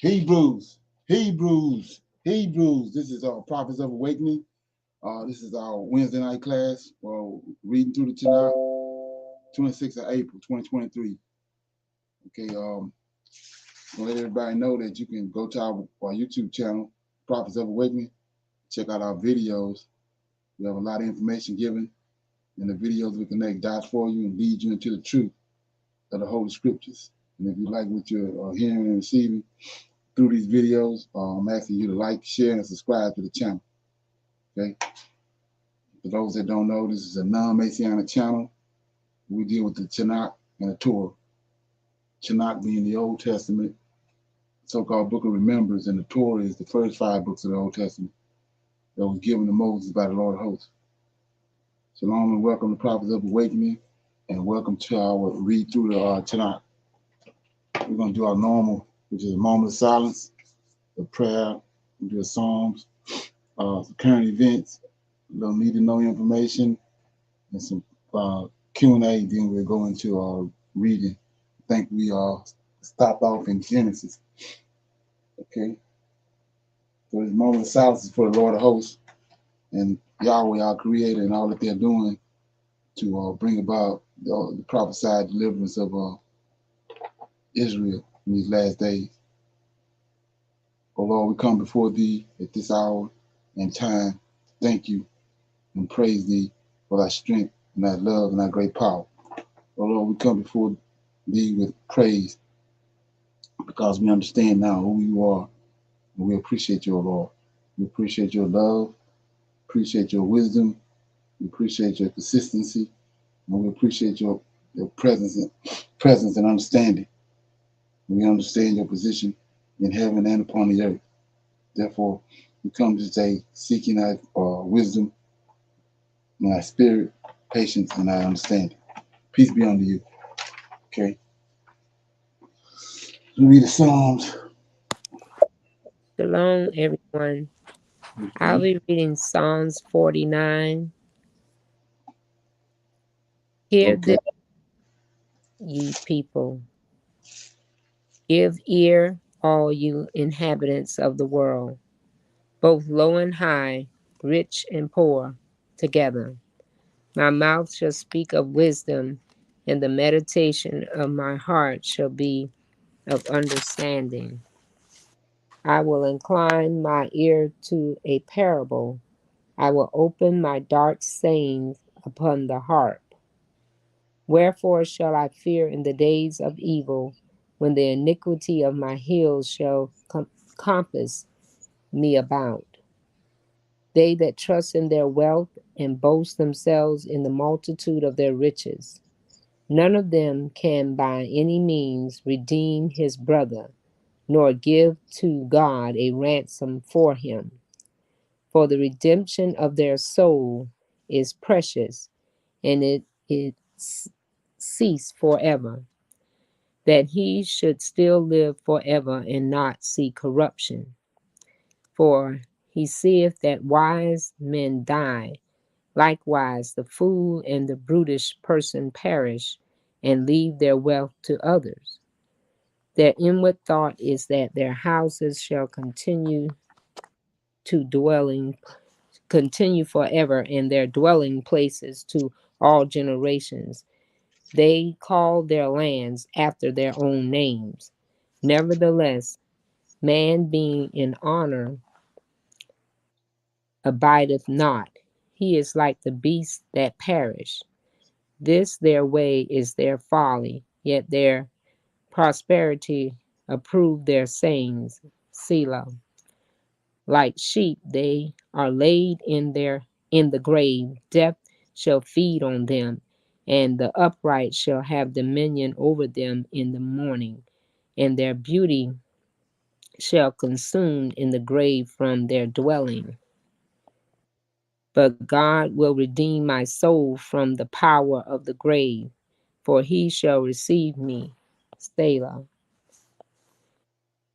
Hebrews, Hebrews, Hebrews. This is our Prophets of Awakening. This is our Wednesday night class. Reading through the Tanak, 26th of April, 2023. Okay, I'll let everybody know that you can go to our YouTube channel, Prophets of Awakening, check out our videos. We have a lot of information given in the videos. We connect dots for you and lead you into the truth of the Holy Scriptures. And if you like what you're hearing and receiving through these videos, I'm asking you to like, share, and subscribe to the channel. Okay. For those that don't know, this is a non-Messianic channel. We deal with the Tanak and the Torah. Tanak being the Old Testament, so-called Book of Remembrance, and the Torah is the first 5 books of the Old Testament that was given to Moses by the Lord of Hosts. Shalom and welcome to Prophets of Awakening, and welcome to our read through the Tanak. We're going to do our normal, which is a moment of silence, a prayer, we do a Psalms, some current events, a little need to know information, and some Q&A. Then we'll go into reading. I think we stopped off in Genesis. Okay. So this moment of silence is for the Lord of Hosts and Yahweh, our Creator, and all that they're doing to bring about the prophesied deliverance of Israel in these last days. Oh Lord, we come before Thee at this hour and time. Thank You and praise Thee for Thy strength and Thy love and Thy great power. Oh Lord, we come before Thee with praise because we understand now who You are, and we appreciate You, oh Lord. We appreciate Your love, appreciate Your wisdom, we appreciate Your consistency, and we appreciate Your presence and understanding. We understand Your position in heaven and upon the earth. Therefore, we come today seeking Thy wisdom and Thy spirit, patience, and Thy understanding. Peace be unto You. Okay. We read the Psalms. Shalom, everyone. Okay. I'll be reading Psalms 49. Hear this, ye people. Give ear, all you inhabitants of the world, both low and high, rich and poor, together. My mouth shall speak of wisdom, and the meditation of my heart shall be of understanding. I will incline my ear to a parable. I will open my dark sayings upon the harp. Wherefore shall I fear in the days of evil, when the iniquity of my heels shall compass me about? They that trust in their wealth and boast themselves in the multitude of their riches. None of them can by any means redeem his brother, nor give to God a ransom for him. For the redemption of their soul is precious, and it cease forever, that he should still live forever and not see corruption. For he seeth that wise men die, likewise the fool and the brutish person perish, and leave their wealth to others. Their inward thought is that their houses shall continue forever, and their dwelling places to all generations. They call their lands after their own names. Nevertheless, man being in honor abideth not. He is like the beasts that perish. This their way is their folly, yet their prosperity approve their sayings. Selah. Like sheep they are laid in the grave. Death shall feed on them, and the upright shall have dominion over them in the morning, and their beauty shall consume in the grave from their dwelling. But God will redeem my soul from the power of the grave, for he shall receive me. Selah.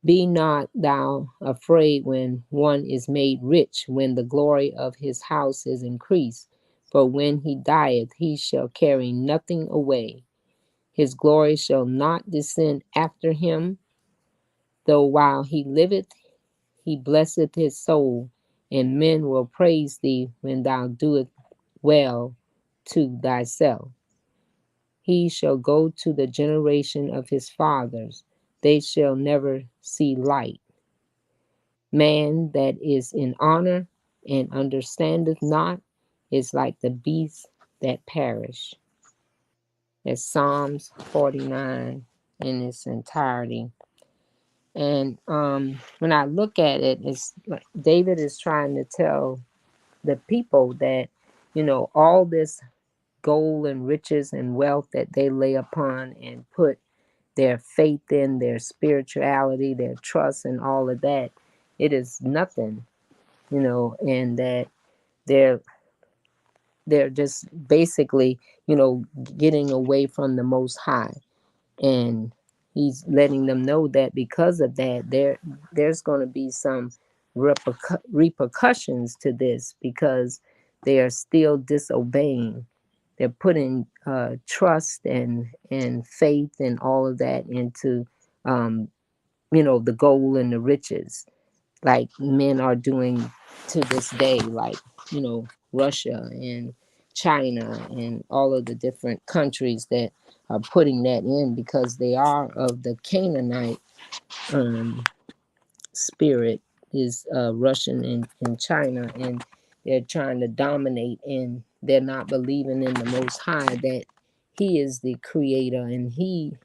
Be not thou afraid when one is made rich, when the glory of his house is increased. For when he dieth, he shall carry nothing away. His glory shall not descend after him, though while he liveth, he blesseth his soul, and men will praise thee when thou doest well to thyself. He shall go to the generation of his fathers, they shall never see light. Man that is in honor and understandeth not is like the beasts that perish. That's Psalms 49 in its entirety. And when I look at it, it's like David is trying to tell the people that, all this gold and riches and wealth that they lay upon and put their faith in, their spirituality, their trust, and all of that, it is nothing, and that they're they're just basically, getting away from the Most High, and he's letting them know that because of that, there's going to be some repercussions to this because they are still disobeying. They're putting trust and faith and all of that into um, the gold and the riches, like men are doing to this day, like Russia and China and all of the different countries that are putting that in because they are of the Canaanite um, spirit, is Russian and China, and they're trying to dominate, and they're not believing in the Most High, that He is the Creator and He,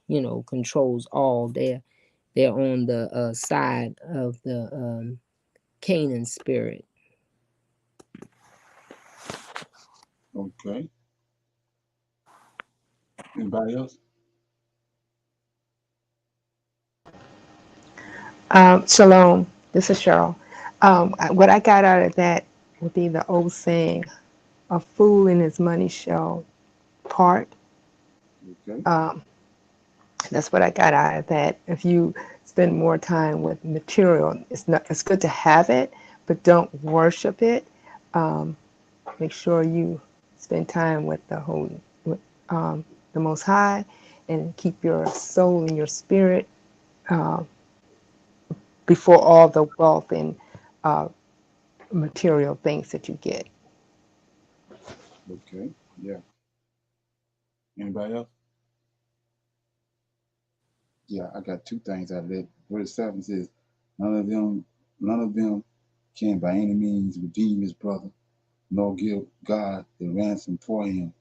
controls all. They're on the side of the Canaan spirit. Okay. Anybody else? Shalom. This is Cheryl. What I got out of that would be the old saying, "A fool and his money shall part." Okay. Um, that's what I got out of that. If you spend more time with material, it's good to have it, but don't worship it. Um, Make sure you spend time with the Most High, and keep your soul and your spirit uh, before all the wealth and uh, material things that you get. Okay. Yeah. Anybody else? Yeah, I got two things out of that. Verse 7 says, None of them, none of them can by any means redeem his brother, nor give God the ransom for him.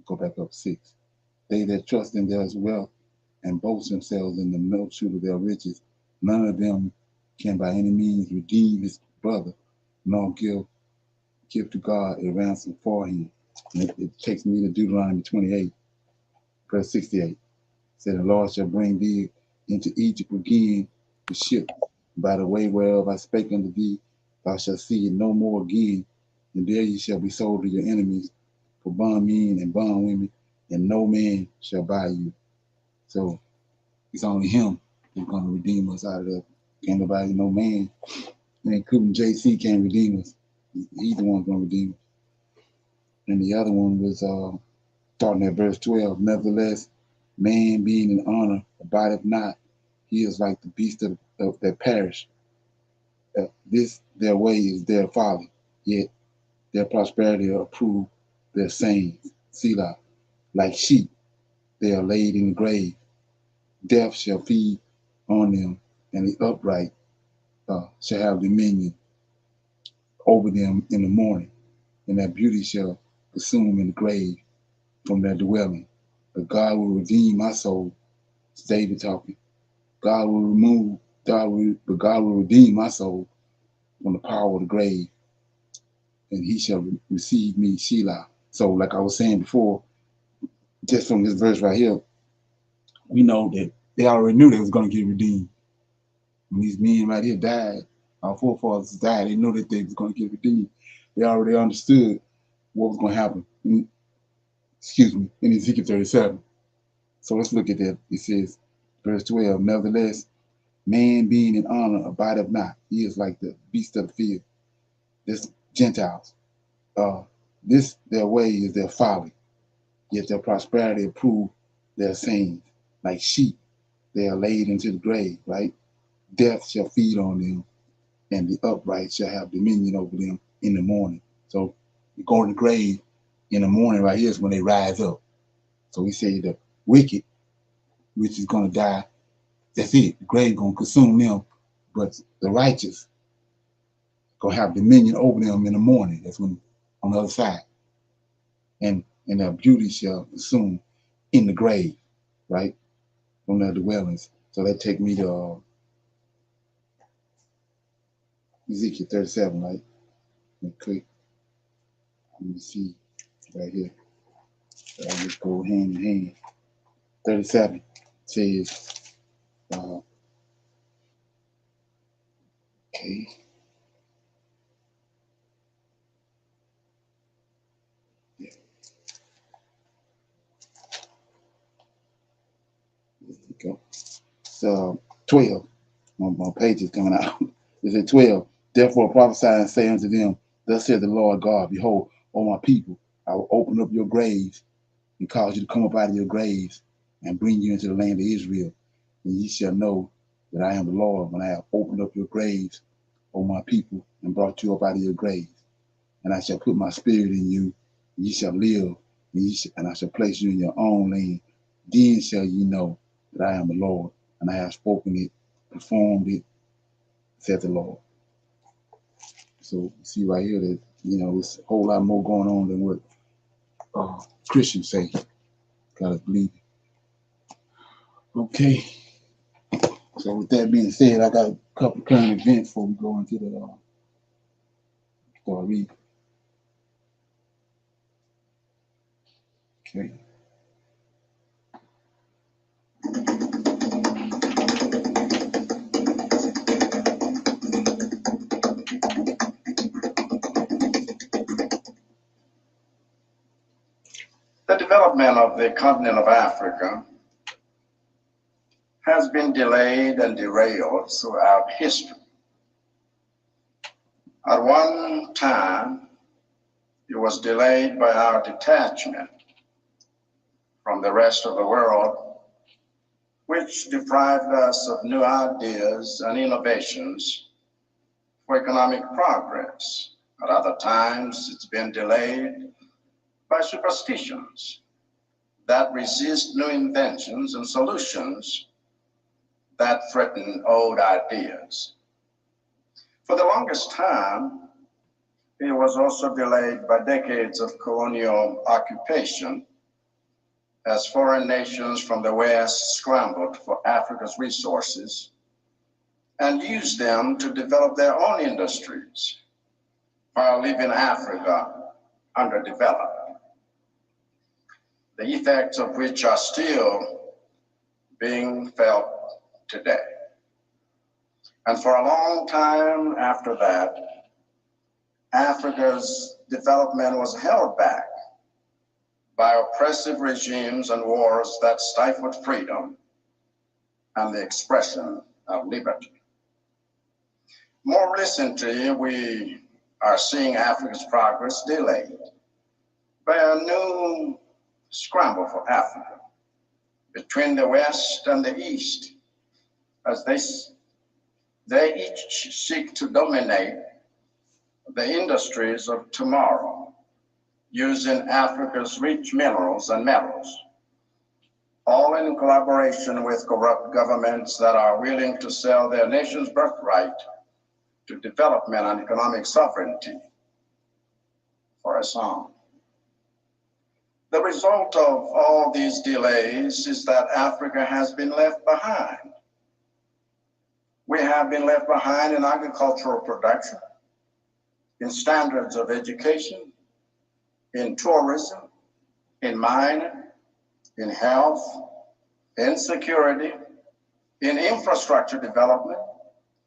Go back up 6. They that trust in their wealth and boast themselves in the multitude of their riches, none of them can by any means redeem his brother, nor give to God a ransom for him. And it takes me to Deuteronomy 28, verse 68. Said, The Lord shall bring thee into Egypt again with ships, by the way whereof I spake unto thee, thou shalt see it no more again, and there ye shall be sold to your enemies for bondmen and bondwomen, and no man shall buy you. So it's only him who's going to redeem us out of that. Can't nobody, no man, including JC, can't redeem us. He's the one going to redeem us. And the other one was starting at verse 12. Nevertheless, man being in honor abideth not. He is like the beast of that perish. This their way is their folly, yet their prosperity approve their sayings. Selah, like sheep, they are laid in the grave. Death shall feed on them, and the upright shall have dominion over them in the morning, and their beauty shall consume in the grave from their dwelling. But God will redeem my soul. It's David talking. God will remove, but God will redeem my soul from the power of the grave, and he shall receive me, Shelah. So, like I was saying before, just from this verse right here, we know that they already knew they was going to get redeemed. When these men right here died, our forefathers died, they knew that they was going to get redeemed. They already understood what was going to happen. In Ezekiel 37. So let's look at that. It says, verse 12, nevertheless, man being in honor abideth not. He is like the beast of the field. This Gentiles. This their way is their folly, yet their prosperity approve their sayings. Like sheep, they are laid into the grave, right? Death shall feed on them, and the upright shall have dominion over them in the morning. So you go to the grave in the morning right here is when they rise up. So we say the wicked, which is going to die, that's it. The grave going to consume them, but the righteous going to have dominion over them in the morning. That's when on the other side. And their beauty shall consume in the grave, right? From their dwellings. So that take me to Ezekiel 37, right? Let me click. Let me see right here. So I just go hand in hand. 37 says, okay. Yeah. There we go. So 12. My page is coming out. It said 12. Therefore prophesy and say unto them, thus said the Lord God, behold, O my people, I will open up your graves and cause you to come up out of your graves and bring you into the land of Israel. And ye shall know that I am the Lord when I have opened up your graves, O my people, and brought you up out of your graves. And I shall put my spirit in you, and ye shall live, and I shall place you in your own land. Then shall ye know that I am the Lord, and I have spoken it, performed it, said the Lord. So you see right here that, it's a whole lot more going on than what Christians say. Gotta believe it. Okay. So with that being said, I got a couple of current events before we go into the story. Okay. The development of the continent of Africa has been delayed and derailed throughout history. At one time, it was delayed by our detachment from the rest of the world, which deprived us of new ideas and innovations for economic progress. At other times, it's been delayed by superstitions that resist new inventions and solutions that threaten old ideas. For the longest time, it was also delayed by decades of colonial occupation as foreign nations from the West scrambled for Africa's resources and used them to develop their own industries while leaving Africa underdeveloped, the effects of which are still being felt today. And for a long time after that, Africa's development was held back by oppressive regimes and wars that stifled freedom and the expression of liberty. More recently, we are seeing Africa's progress delayed by a new scramble for Africa between the West and the East, as they each seek to dominate the industries of tomorrow using Africa's rich minerals and metals, all in collaboration with corrupt governments that are willing to sell their nation's birthright to development and economic sovereignty for a song. The result of all these delays is that Africa has been left behind. We have been left behind in agricultural production, in standards of education, in tourism, in mining, in health, in security, in infrastructure development,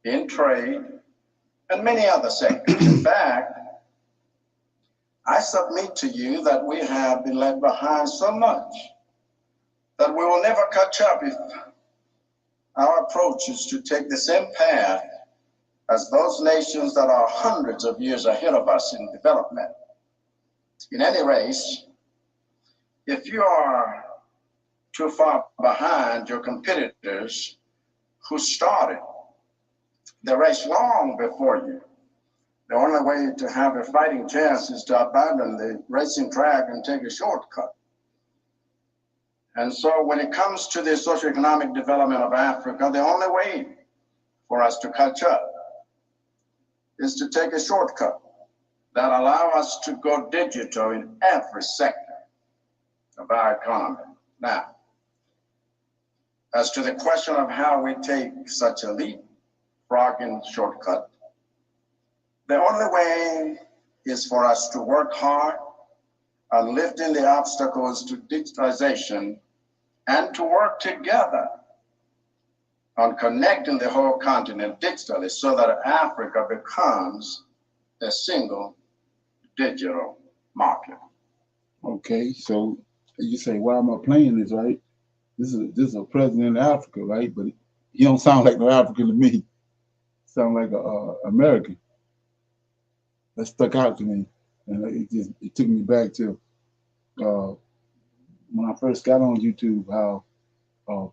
in trade, and many other sectors. In fact, I submit to you that we have been left behind so much that we will never catch up if our approach is to take the same path as those nations that are hundreds of years ahead of us in development. In any race, if you are too far behind your competitors who started the race long before you, the only way to have a fighting chance is to abandon the racing track and take a shortcut. And so when it comes to the socioeconomic development of Africa, the only way for us to catch up is to take a shortcut that allows us to go digital in every sector of our economy. Now, as to the question of how we take such a leapfrogging shortcut, the only way is for us to work hard on lifting the obstacles to digitalization and to work together on connecting the whole continent digitally so that Africa becomes a single digital market. Okay, so you say, why am I playing this, right? This is a president of Africa, right? But he don't sound like no African to me. Sound like a American. That stuck out to me, and it took me back to when I first got on YouTube. How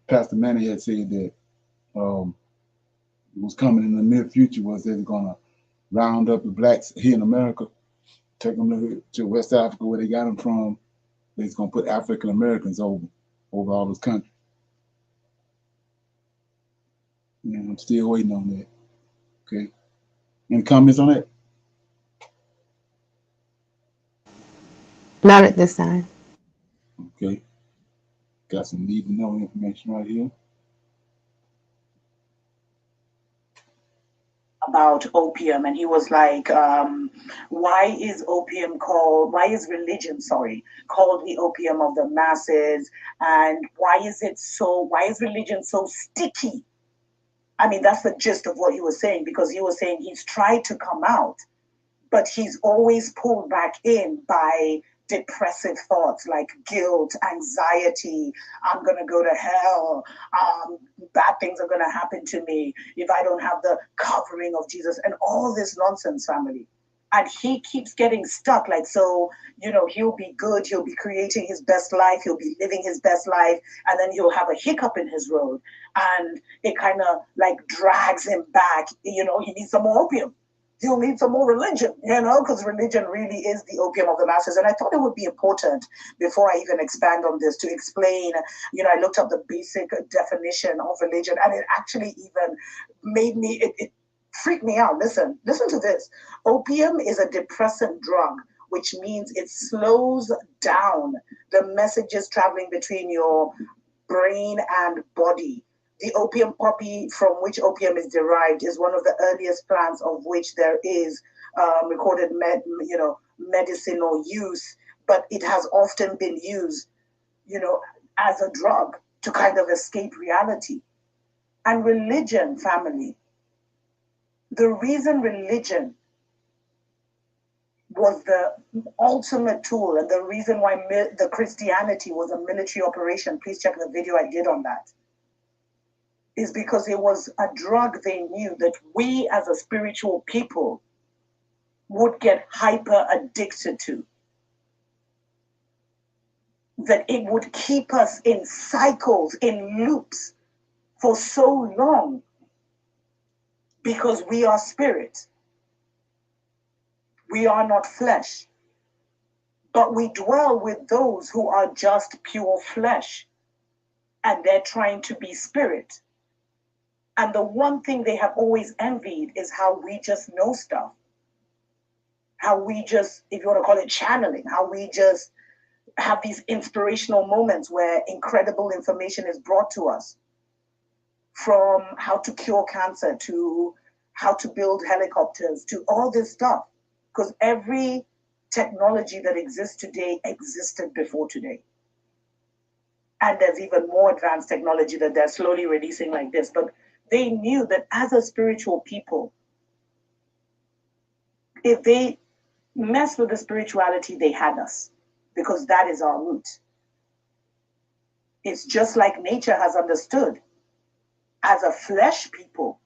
Pastor Manny had said that was coming in the near future was they're gonna round up the blacks here in America, take them to West Africa where they got them from. They're gonna put African Americans over all this country. And I'm still waiting on that. Okay. Any comments on that? Not at this time. Okay. Got some need to know information right here. About opium, and he was like, why is religion called the opium of the masses, and why is religion so sticky? I mean, that's the gist of what he was saying, because he was saying he's tried to come out, but he's always pulled back in by depressive thoughts like guilt, anxiety, I'm going to go to hell, bad things are going to happen to me if I don't have the covering of Jesus, and all this nonsense, family. And he keeps getting stuck. Like, so, he'll be good, he'll be creating his best life, he'll be living his best life, and then he'll have a hiccup in his road, and it kind of like drags him back. He needs some more opium. He'll need some more religion, because religion really is the opium of the masses. And I thought it would be important, before I even expand on this, to explain, I looked up the basic definition of religion, and it actually even made me, it freaked me out. Listen to this. Opium is a depressant drug, which means it slows down the messages traveling between your brain and body. The opium poppy, from which opium is derived, is one of the earliest plants of which there is recorded medicinal use, but it has often been used, as a drug to kind of escape reality. And religion, family, the reason religion was the ultimate tool, and the reason why the Christianity was a military operation, please check the video I did on that, is because it was a drug they knew that we as a spiritual people would get hyper addicted to. That it would keep us in cycles, in loops for so long, because we are spirit. We are not flesh. But we dwell with those who are just pure flesh, and they're trying to be spirit. And the one thing they have always envied is how we just know stuff. How we just, if you want to call it channeling, how we just have these inspirational moments where incredible information is brought to us. From how to cure cancer, to how to build helicopters, to all this stuff. Because every technology that exists today existed before today. And there's even more advanced technology that they're slowly releasing like this. But they knew that as a spiritual people, if they mess with the spirituality, they had us, because that is our root. It's just like nature has understood. As a flesh people,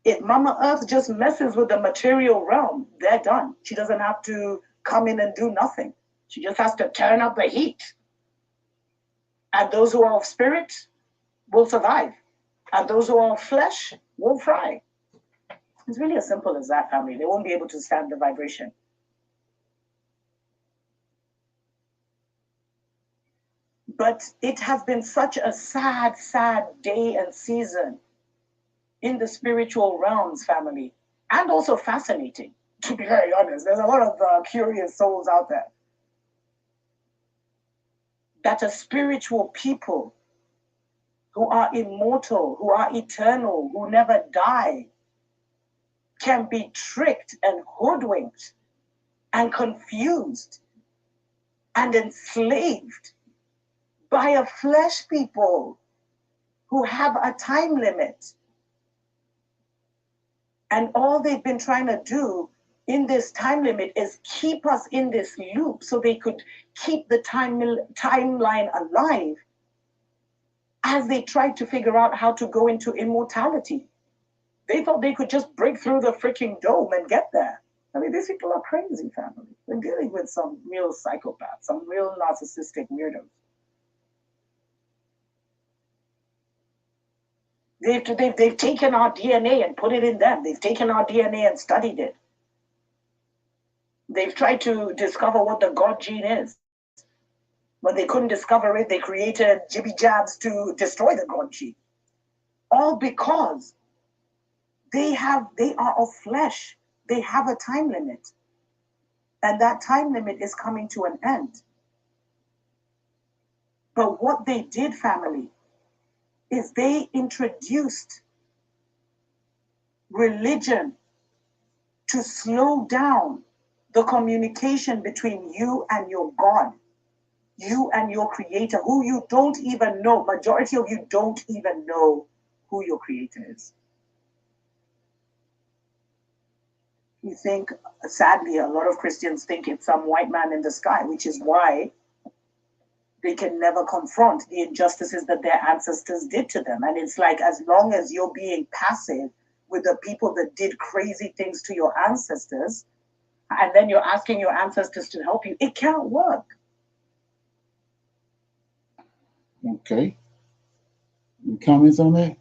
if Mama Earth just messes with the material realm, they're done. She doesn't have to come in and do nothing. She just has to turn up the heat. And those who are of spirit will survive. And those who are of flesh will fry. It's really as simple as that, family. They won't be able to stand the vibration. But it has been such a sad, sad day and season in the spiritual realms, family, and also fascinating, to be very honest. There's a lot of curious souls out there. That a spiritual people who are immortal, who are eternal, who never die, can be tricked and hoodwinked and confused and enslaved by a flesh people who have a time limit. And all they've been trying to do in this time limit is keep us in this loop so they could keep the timeline alive as they tried to figure out how to go into immortality. They thought they could just break through the freaking dome and get there. I mean, these people are crazy, family. They're dealing with some real psychopaths, some real narcissistic weirdos. They've taken our DNA and put it in them. They've taken our DNA and studied it. They've tried to discover what the God gene is. When they couldn't discover it, they created jibby jabs to destroy the God gene. All because they are of flesh. They have a time limit. And that time limit is coming to an end. But what they did, family, is they introduced religion to slow down the communication between you and your God, you and your creator, who you don't even know. Majority of you don't even know who your creator is. You think, sadly, a lot of Christians think it's some white man in the sky, which is why they can never confront the injustices that their ancestors did to them. And it's like, as long as you're being passive with the people that did crazy things to your ancestors, and then you're asking your ancestors to help you, it can't work. Okay. Any comments on that?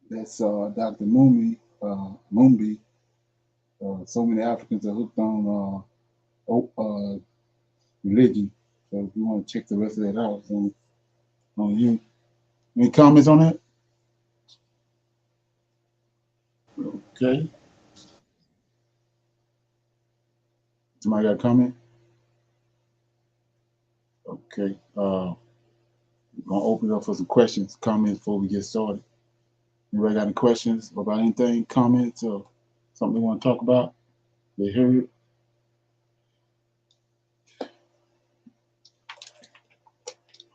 That's Dr. Mumbi. So many Africans are hooked on religion. So if you want to check the rest of that out, it's on you. Any comments on that? Okay. Somebody got a comment? Okay. We're gonna open it up for some questions, comments before we get started. Anybody got any questions about anything, comments, or something they want to talk about? They heard it.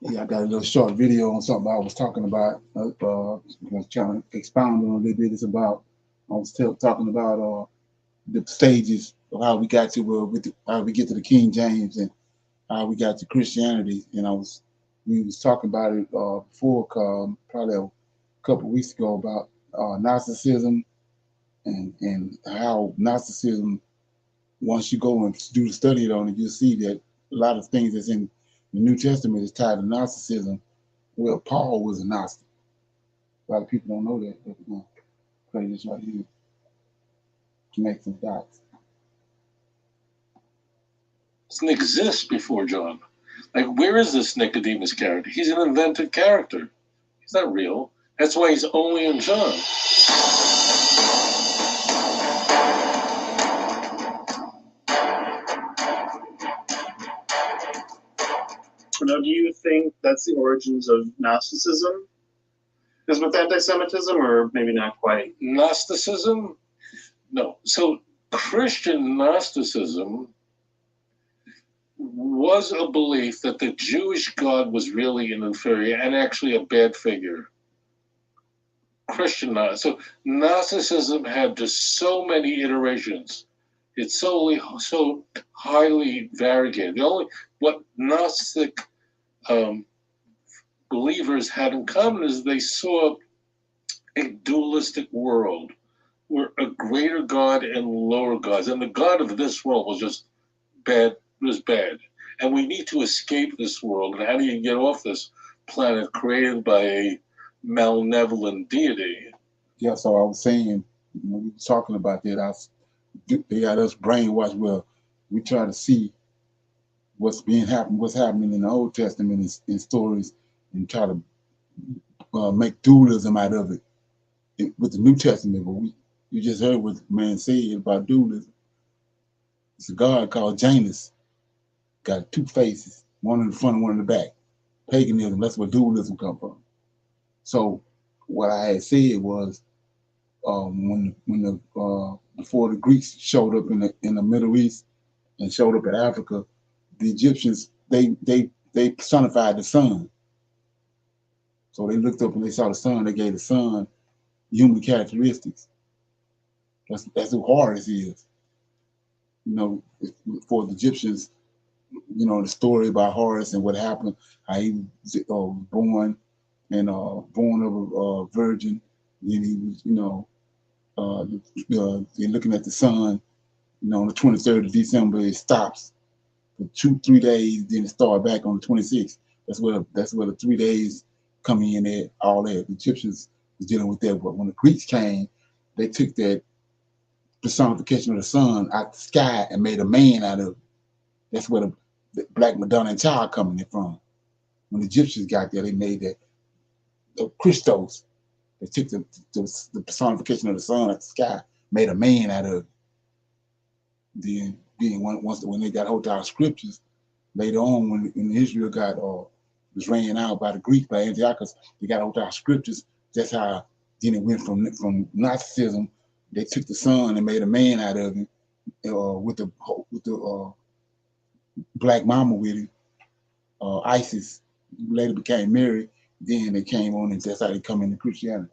Yeah, I got a little short video on something I was talking about. I was trying to expound on a little bit. It's about, I was talking about the stages of how we got to how we get to the King James and how we got to Christianity. And we was talking about it before, probably a couple of weeks ago, about Gnosticism and how Gnosticism, once you go and do the study on it, you'll see that a lot of things that's in the New Testament is tied to Gnosticism. Well, Paul was a Gnostic. A lot of people don't know that, but we're going to play this right here to make some dots. Doesn't exist before John. Like, where is this Nicodemus character? He's an invented character. He's not real. That's why he's only in John. Now, do you think that's the origins of Gnosticism? Is with anti-Semitism, or maybe not quite? Gnosticism? No. So Christian Gnosticism was a belief that the Jewish God was really an inferior and actually a bad figure. Christian Gnosticism. So Gnosticism had just so many iterations. It's so highly variegated. The only what Gnostic believers had in common is they saw a dualistic world where a greater God and lower gods, and the God of this world was just bad. Was bad, and we need to escape this world. And how do you get off this planet created by a malevolent deity? Yeah, so I was saying, we were talking about that. They got us brainwashed. Well, we try to see what's happening in the Old Testament in stories, and try to make dualism out of it with the New Testament. But you just heard what the man said about dualism. It's a god called Janus, got two faces, one in the front and one in the back. Paganism, that's where dualism come from. So what I had said was, before the Greeks showed up in the Middle East and showed up in Africa, the Egyptians they personified the sun. So they looked up and they saw the sun. They gave the sun human characteristics. That's who Horus is. For the Egyptians, the story about Horus and what happened, how he was born and born of a virgin. Then he was, they're looking at the sun. On the 23rd of December, it stops for 2-3 days. Then it starts back on the 26th. That's where the 3 days come in at. All that the Egyptians was dealing with that. But when the Greeks came, they took that personification of the sun out the sky and made a man out of it. That's where the Black Madonna and Child coming in from. When the Egyptians got there, they made that Christos. They took the personification of the sun at the sky, made a man out of it. Then when they got hold of our scriptures, later on when Israel was ran out by the Greeks, by Antiochus, they got hold of our scriptures. That's how then it went from Gnosticism. They took the sun and made a man out of it, with the black mama with it, Isis. Later became Mary. Then they came on, and that's how they come into Christianity.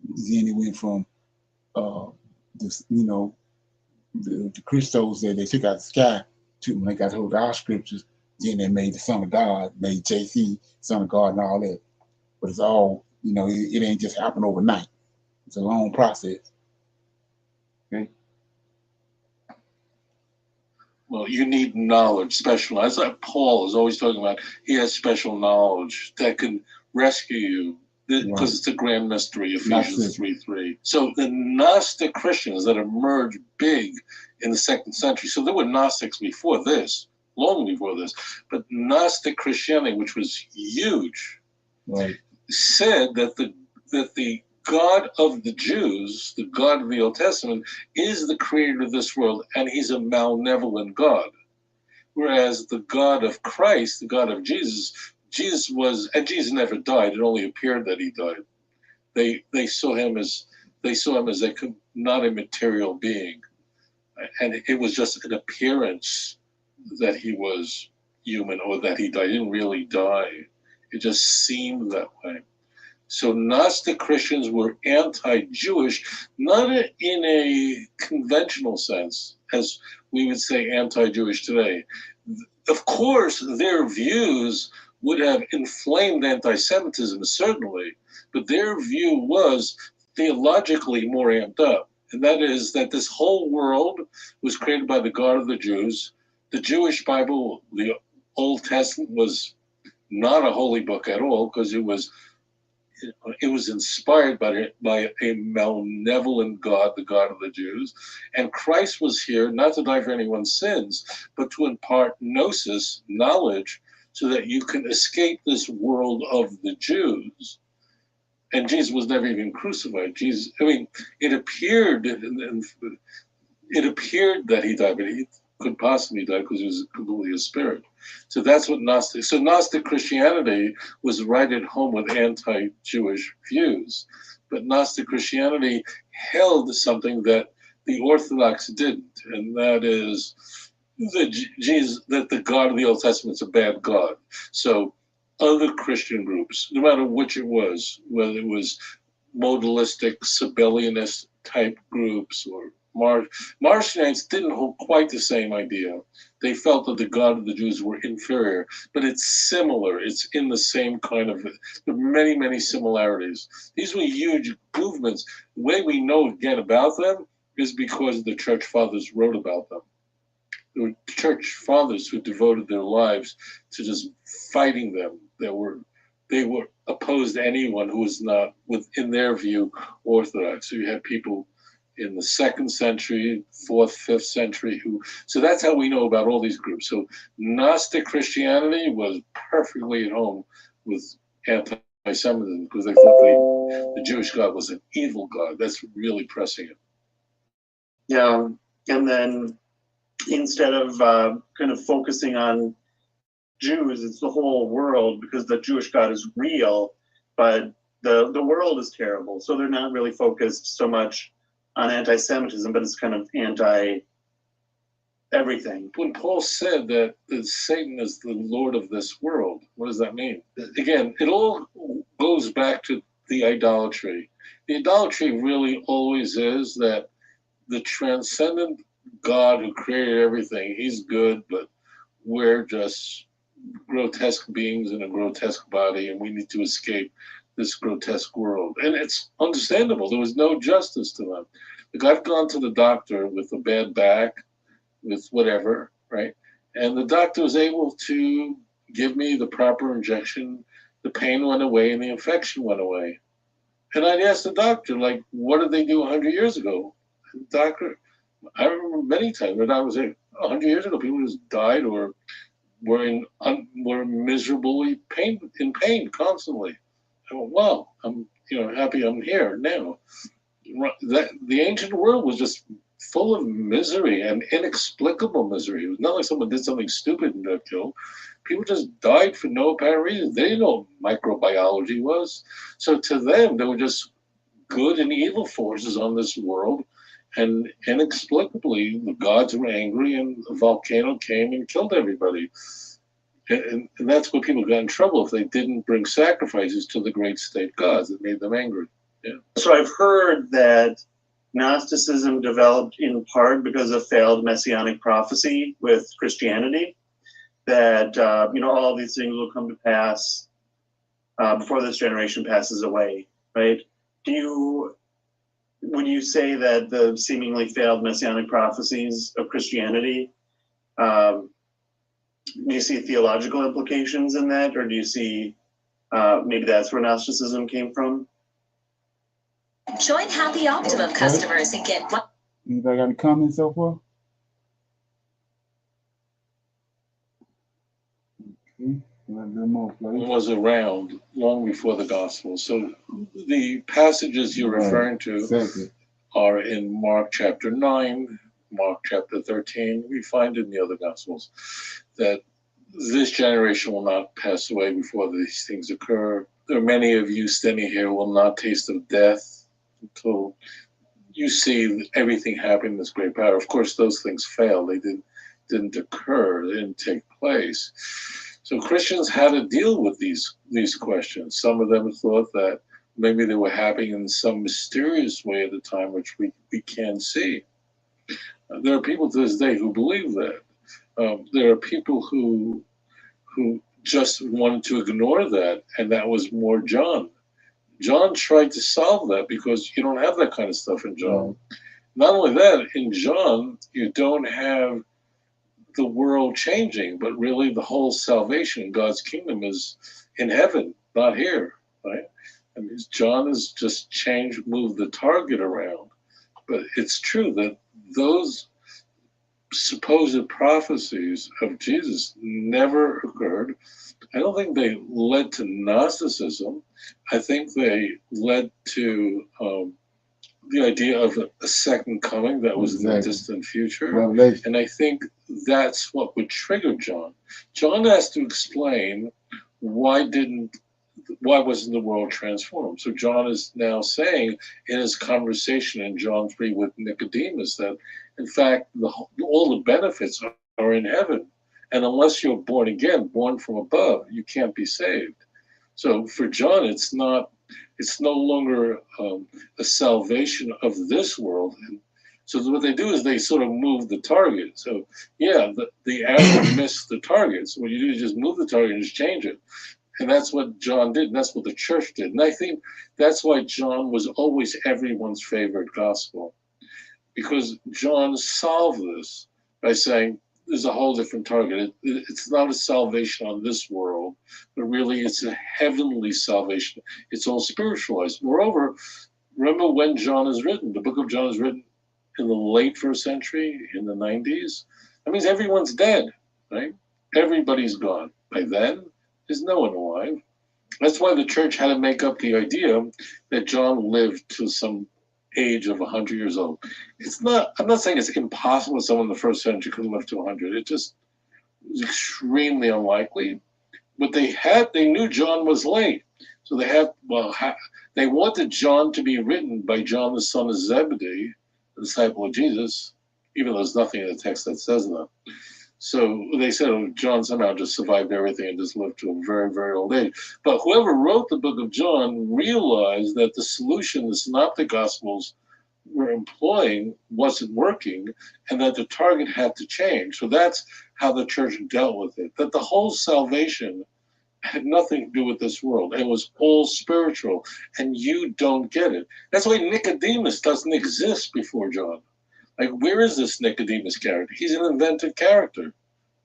Then it went from the Christos that they took out the sky to when they got hold of our scriptures. Then they made the Son of God, made JC Son of God, and all that. But it's all it ain't just happen overnight. It's a long process. Okay. Well, you need knowledge, special. That's like Paul is always talking about. He has special knowledge that can rescue you because it's a grand mystery, Ephesians 3:3. So the Gnostic Christians that emerged big in the 2nd century. So there were Gnostics before this, long before this, but Gnostic Christianity, which was huge, said that the God of the Jews, the God of the Old Testament, is the creator of this world, and he's a malevolent God. Whereas the God of Christ, the God of Jesus and Jesus never died. It only appeared that he died. They saw him as not a material being, and it was just an appearance that he was human or that he died. He didn't really die. It just seemed that way. So Gnostic Christians were anti-Jewish, not in a conventional sense, as we would say anti-Jewish today. Of course, their views would have inflamed anti-Semitism, certainly, but their view was theologically more amped up. And that is that this whole world was created by the God of the Jews. The Jewish Bible, the Old Testament, was not a holy book at all because it was inspired by a malevolent God, the God of the Jews. And Christ was here not to die for anyone's sins, but to impart gnosis, knowledge, so that you can escape this world of the Jews. And Jesus was never even crucified. It appeared that he died, but he could possibly die because he was completely a spirit. So that's what Gnostic Christianity was right at home with anti-Jewish views. But Gnostic Christianity held something that the Orthodox didn't, and that is that the God of the Old Testament is a bad God. So other Christian groups, no matter which it was, whether it was modalistic, Sabellianist type groups or Marcionites didn't hold quite the same idea. They felt that the God of the Jews were inferior, but it's similar. It's in the same kind of, there are many, many similarities. These were huge movements. The way we know again about them is because the church fathers wrote about them. There were church fathers who devoted their lives to just fighting them. They were opposed to anyone who was not, in their view, orthodox. So you had people in the 2nd century, 4th, 5th century so that's how we know about all these groups. So Gnostic Christianity was perfectly at home with anti-Semitism because they thought the Jewish God was an evil God. That's really pressing it. Yeah, and then instead of kind of focusing on Jews, it's the whole world, because the Jewish God is real, but the world is terrible. So they're not really focused so much on anti-Semitism, but it's kind of anti-everything. When Paul said that Satan is the Lord of this world, what does that mean? Again, it all goes back to the idolatry. The idolatry really always is that the transcendent God who created everything, he's good, but we're just grotesque beings in a grotesque body, and we need to escape this grotesque world. And it's understandable. There was no justice to them. Like, I've gone to the doctor with a bad back, with whatever, right? And the doctor was able to give me the proper injection. The pain went away and the infection went away. And I'd ask the doctor, like, what did they do 100 years ago? And the doctor, I remember many times when I was like, 100 years ago, people just died or were miserably in pain constantly. I went, wow, I'm happy I'm here now. The ancient world was just full of misery and inexplicable misery. It was not like someone did something stupid and got killed. People just died for no apparent reason. They didn't know what microbiology was. So to them, there were just good and evil forces on this world. And inexplicably, the gods were angry and a volcano came and killed everybody. And that's where people got in trouble if they didn't bring sacrifices to the great state gods that made them angry. Yeah. So I've heard that Gnosticism developed in part because of failed messianic prophecy with Christianity, that all these things will come to pass before this generation passes away, right? Would you say that the seemingly failed messianic prophecies of Christianity, do you see theological implications in that, or do you see maybe that's where Gnosticism came from? Join Happy Optimum customers and get one. Anybody got any comments so far? Okay. Was around long before the gospel. So the passages you're referring to are in Mark chapter 9, Mark chapter 13. We find in the other gospels that this generation will not pass away before these things occur. There are many of you standing here who will not taste of death until you see everything happen in this great power. Of course, those things failed. They didn't occur. They didn't take place. So Christians had to deal with these questions. Some of them thought that maybe they were happening in some mysterious way at the time, which we can't see. There are people to this day who believe that. There are people who just wanted to ignore that, and that was more John. John tried to solve that because you don't have that kind of stuff in John. Not only that, in John, you don't have the world changing, but really the whole salvation, God's kingdom is in heaven, not here, right? I mean, John has just moved the target around. But it's true that those supposed prophecies of Jesus never occurred. I don't think they led to Gnosticism. I think they led to the idea of a second coming that was in the distant future. Revelation. And I think that's what would trigger John. John has to explain why wasn't the world transformed? So John is now saying in his conversation in John 3 with Nicodemus that, in fact, all the benefits are in heaven. And unless you're born again, born from above, you can't be saved. So for John, it's no longer a salvation of this world. And so what they do is they sort of move the target. So yeah, the arrow missed the target. So what you do is just move the target and just change it. And that's what John did, and that's what the church did. And I think that's why John was always everyone's favorite gospel, because John solved this by saying there's a whole different target. It's not a salvation on this world, but really it's a heavenly salvation. It's all spiritualized. Moreover, remember when John is written? The book of John is written in the late first century, in the 90s. That means everyone's dead, right? Everybody's gone. By then, there's no one alive. That's why the church had to make up the idea that John lived to some age of 100 years old. I'm not saying it's impossible someone in the first century could live to 100. It just was extremely unlikely. But they knew John was late. So they wanted John to be written by John, the son of Zebedee, the disciple of Jesus, even though there's nothing in the text that says that. So they said, oh, John somehow just survived everything and just lived to a very, very old age. But whoever wrote the book of John realized that the solution the Synoptic Gospels were employing wasn't working, and that the target had to change. So that's how the church dealt with it, that the whole salvation had nothing to do with this world. It was all spiritual, and you don't get it. That's why Nicodemus doesn't exist before John. Like, where is this Nicodemus character? He's an invented character.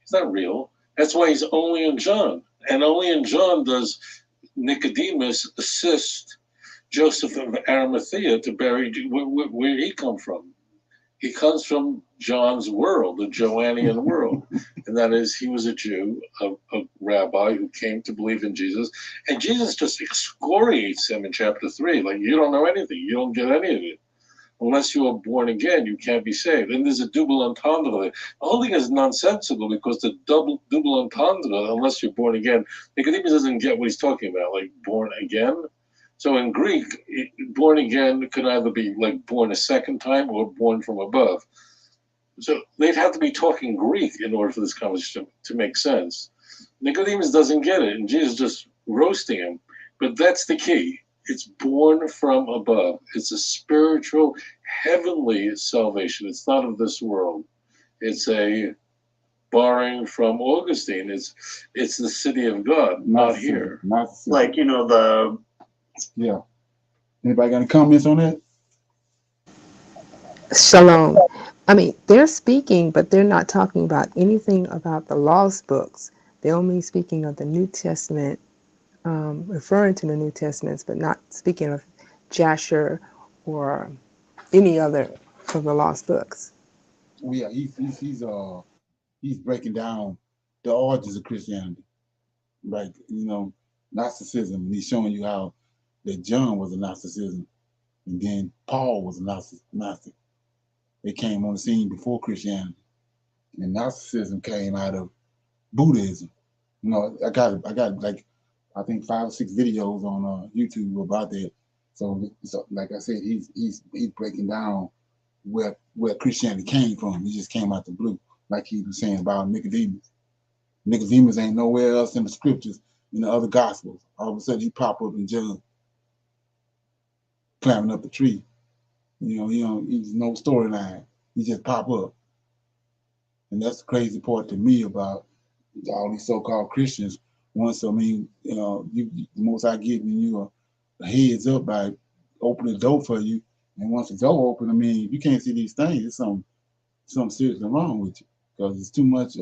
He's not real. That's why he's only in John. And only in John does Nicodemus assist Joseph of Arimathea to bury. Where did he come from? He comes from John's world, the Joannian world. And that is, he was a Jew, a rabbi who came to believe in Jesus. And Jesus just excoriates him in chapter 3. Like, you don't know anything. You don't get any of it. Unless you are born again, you can't be saved. And there's a double entendre there. The whole thing is nonsensical because the double entendre, unless you're born again, Nicodemus doesn't get what he's talking about, like born again. So in Greek, born again could either be like born a second time or born from above. So they'd have to be talking Greek in order for this conversation to make sense. Nicodemus doesn't get it, and Jesus just roasting him. But that's the key. It's born from above. It's a spiritual, heavenly salvation. It's not of this world. It's borrowing from Augustine. It's the city of God, not here. Like, Yeah. Anybody got any comments on that? Shalom. I mean, they're speaking, but they're not talking about anything about the lost books. They're only speaking of the New Testament, referring to the New Testaments, but not speaking of Jasher or any other of the lost books. Well, yeah, he's breaking down the origins of Christianity, like Gnosticism, and he's showing you how that John was a Gnosticism, and then Paul was a Gnostic. They came on the scene before Christianity, and Gnosticism came out of Buddhism. I got like I think 5 or 6 videos on YouTube about that. So like I said, he's breaking down where Christianity came from. He just came out the blue, like he was saying about Nicodemus. Nicodemus ain't nowhere else in the scriptures, in the other gospels. All of a sudden he pop up in John, climbing up the tree. He's no storyline. He just pop up. And that's the crazy part to me about all these so-called Christians. Once, the most I get when you are heads up by opening the door for you, and once the door open, if you can't see these things, it's something seriously wrong with you, because it's too much.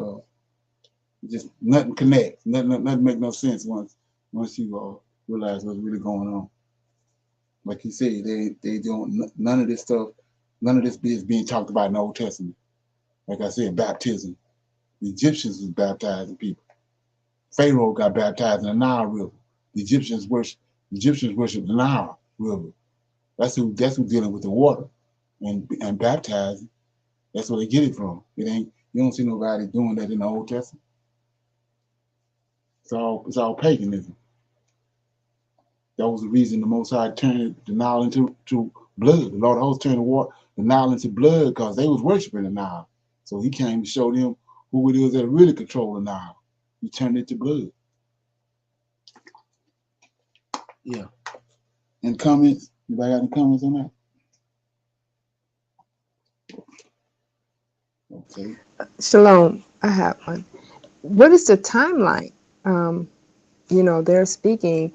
Just nothing connects, nothing make no sense once you realize what's really going on. Like you said, they don't, none of this is being talked about in the Old Testament. Like I said, baptism. The Egyptians was baptizing people. Pharaoh got baptized in the Nile River. The Egyptians worship the Nile River. That's who dealing with the water and baptizing. That's where they get it from. You don't see nobody doing that in the Old Testament. It's all paganism. That was the reason the Most High turned the Nile into blood. The Lord of hosts turned the Nile into blood because they was worshiping the Nile. So he came to show them who it is that really controlling now. You turn it to blood. Yeah. And comments? Anybody got any comments on that? Okay. Shalom, I have one. What is the timeline? They're speaking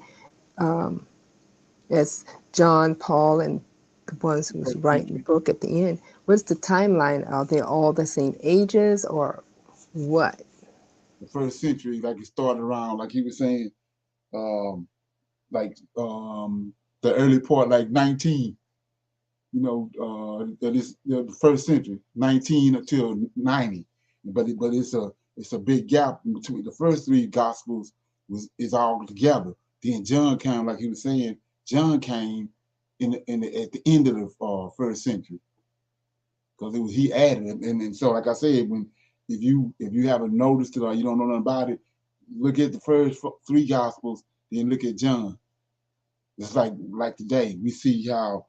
as John, Paul, and the ones who's writing the book at the end. What's the timeline? Are they all the same ages or what? The first century, like it started around, like he was saying, the early part, like 19. The first century, 19 until 90. But it's a big gap between the first three gospels is all together. Then John came, like he was saying, John came at the end of the first century because he added it, and so like I said, if you haven't noticed it or you don't know nothing about it, look at the first three gospels, then look at John. It's like today we see how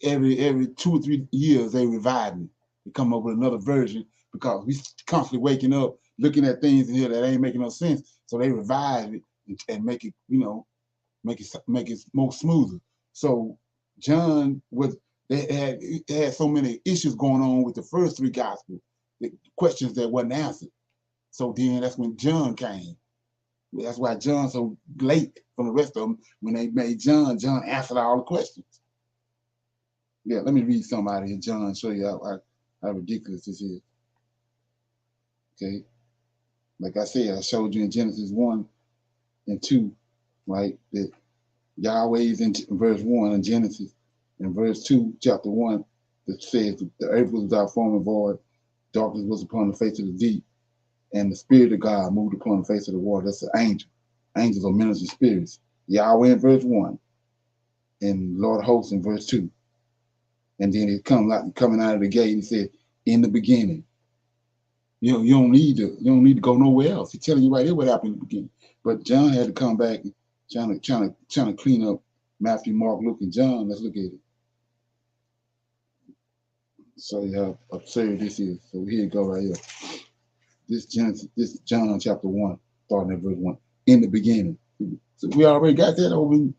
every 2 or 3 years they revive it. They come up with another version because we constantly waking up looking at things in here that ain't making no sense. So they revive it and make it, make it more smoother. So John they had so many issues going on with the first three gospels, the questions that wasn't answered. So then that's when John came. That's why John's so late from the rest of them. When they made John answered all the questions. Yeah, let me read something out of here, John, show you how ridiculous this is. Okay. Like I said, I showed you in Genesis 1 and 2, right? That Yahweh is in verse 1 in Genesis. In verse 2, chapter 1, that says the earth was without form and void, darkness was upon the face of the deep, and the Spirit of God moved upon the face of the water. That's an angel. Angels are ministering spirits. Yahweh in verse 1, and Lord hosts in verse 2. And then it coming out of the gate and said, in the beginning. You don't need to go nowhere else. He's telling you right there what happened in the beginning. But John had to come back and trying to clean up Matthew, Mark, Luke, and John. Let's look at it. So you how absurd this is. So here you go right here. This John chapter 1, starting at verse 1. In the beginning. So we already got that over.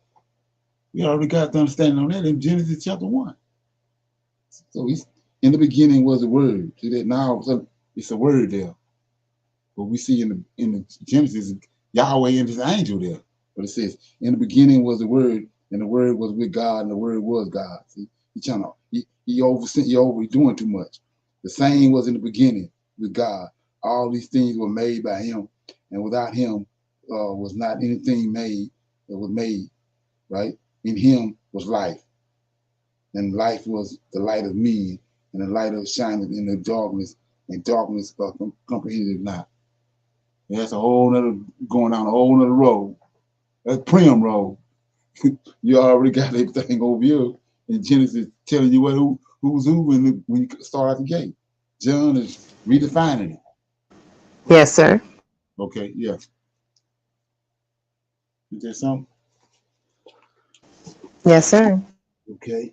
We already got the understanding on that in Genesis chapter 1. So he's in the beginning was the word. See that now it's a word there. But we see in the Genesis Yahweh and his angel there. But it says, in the beginning was the word, and the word was with God, and the word was God. See, he overdoing too much. The same was in the beginning with God. All these things were made by him, and without him was not anything made that was made, right? In him was life, and life was the light of men, and the light of shining in the darkness, and darkness comprehended not. And that's a whole nother, going down a whole nother road. That's Prim road. You already got everything over here in Genesis telling you who's who when you start out the gate. John is redefining it. Yes, sir. Okay, yeah. Is there something? Yes, sir. Okay.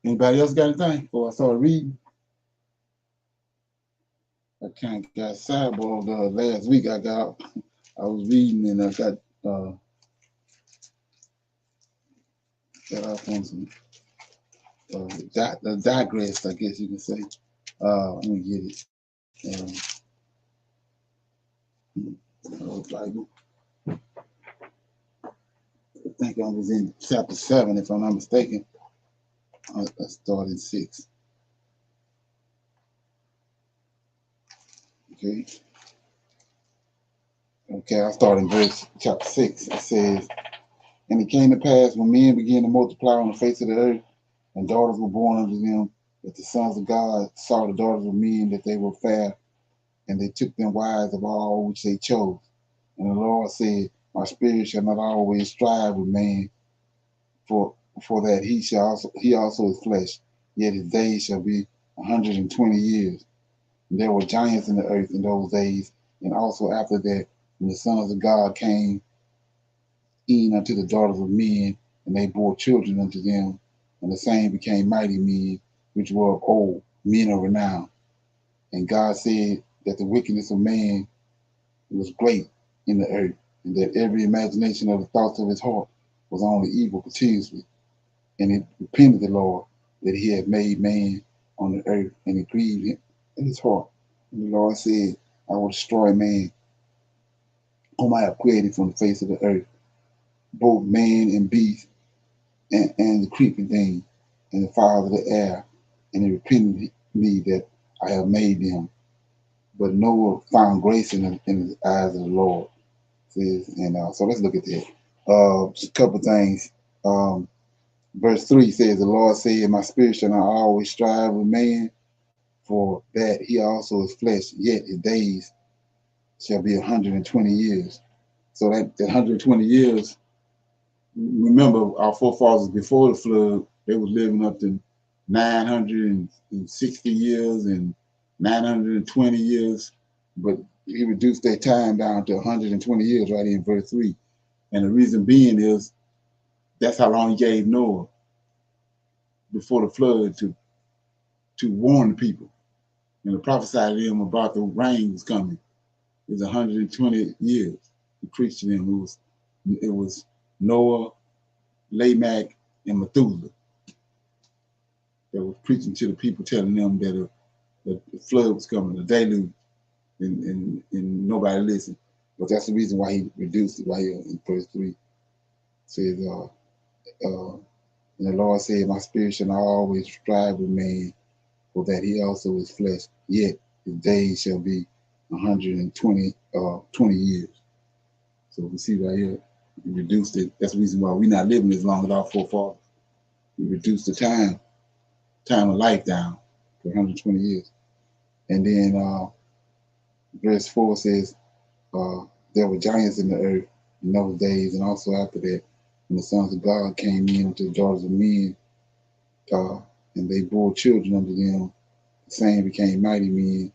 Anybody else got anything before I started reading? I kind of got sidebarred last week. I was reading and I got off on some digress, I guess you can say. Let me get it. Bible. I think I was in chapter 7, if I'm not mistaken. I started 6. Okay. Okay, I start in verse chapter 6. It says, and it came to pass when men began to multiply on the face of the earth, and daughters were born unto them, that the sons of God saw the daughters of men that they were fair, and they took them wives of all which they chose. And the Lord said, my spirit shall not always strive with man, for that he also is flesh, yet his days shall be 120 years. And there were giants in the earth in those days, and also after that, when the sons of God came in unto the daughters of men, and they bore children unto them, and the same became mighty men, which were of old, men of renown. And God said that the wickedness of man was great in the earth, and that every imagination of the thoughts of his heart was only evil continuously. And it repented the Lord that he had made man on the earth, and it grieved him in his heart. And the Lord said, I will destroy man, whom I have created from the face of the earth, both man and beast, and the creeping thing, and the fowls of the air. And it repented me that I have made them. But Noah found grace in the eyes of the Lord. Says, and so let's look at that. Just a couple things. Verse 3 says, the Lord said, my spirit shall not always strive with man, for that he also is flesh, yet his days shall be 120 years. So that 120 years, remember our forefathers before the flood, they were living up to 960 years and 920 years, but he reduced their time down to 120 years right in verse 3. And the reason being is that's how long he gave Noah before the flood to warn the people and to prophesy to them about the rain was coming. It was 120 years. He preached to them. It was Noah, Lamech, and Methuselah that was preaching to the people, telling them that the flood was coming, the deluge, and nobody listened. But that's the reason why he reduced it right here in verse 3. It says, and the Lord said, my spirit shall not always strive with man, for that he also is flesh, yet his days shall be 120 20 years. So we see right here, he reduced it. That's the reason why we're not living as long as our forefathers. He reduced the time of life down to 120 years. And then verse 4 says, there were giants in the earth in those days, and also after that, when the sons of God came in unto the daughters of men, and they bore children unto them, the same became mighty men,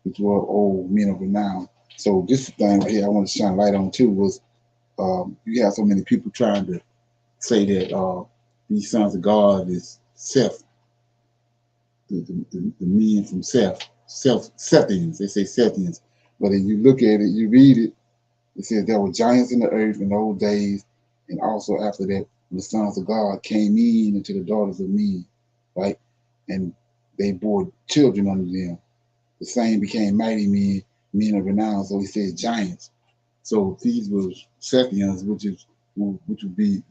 which were old men of renown. So this thing right here I want to shine light on too was you have so many people trying to say that these sons of God is Seth, the men from Sethians. They say Sethians. But if you look at it, you read it, it says there were giants in the earth in those days, and also after that, when the sons of God came in into the daughters of men, right? And they bore children unto them. The same became mighty men, men of renown. So he says giants. So these were Sethians, which would be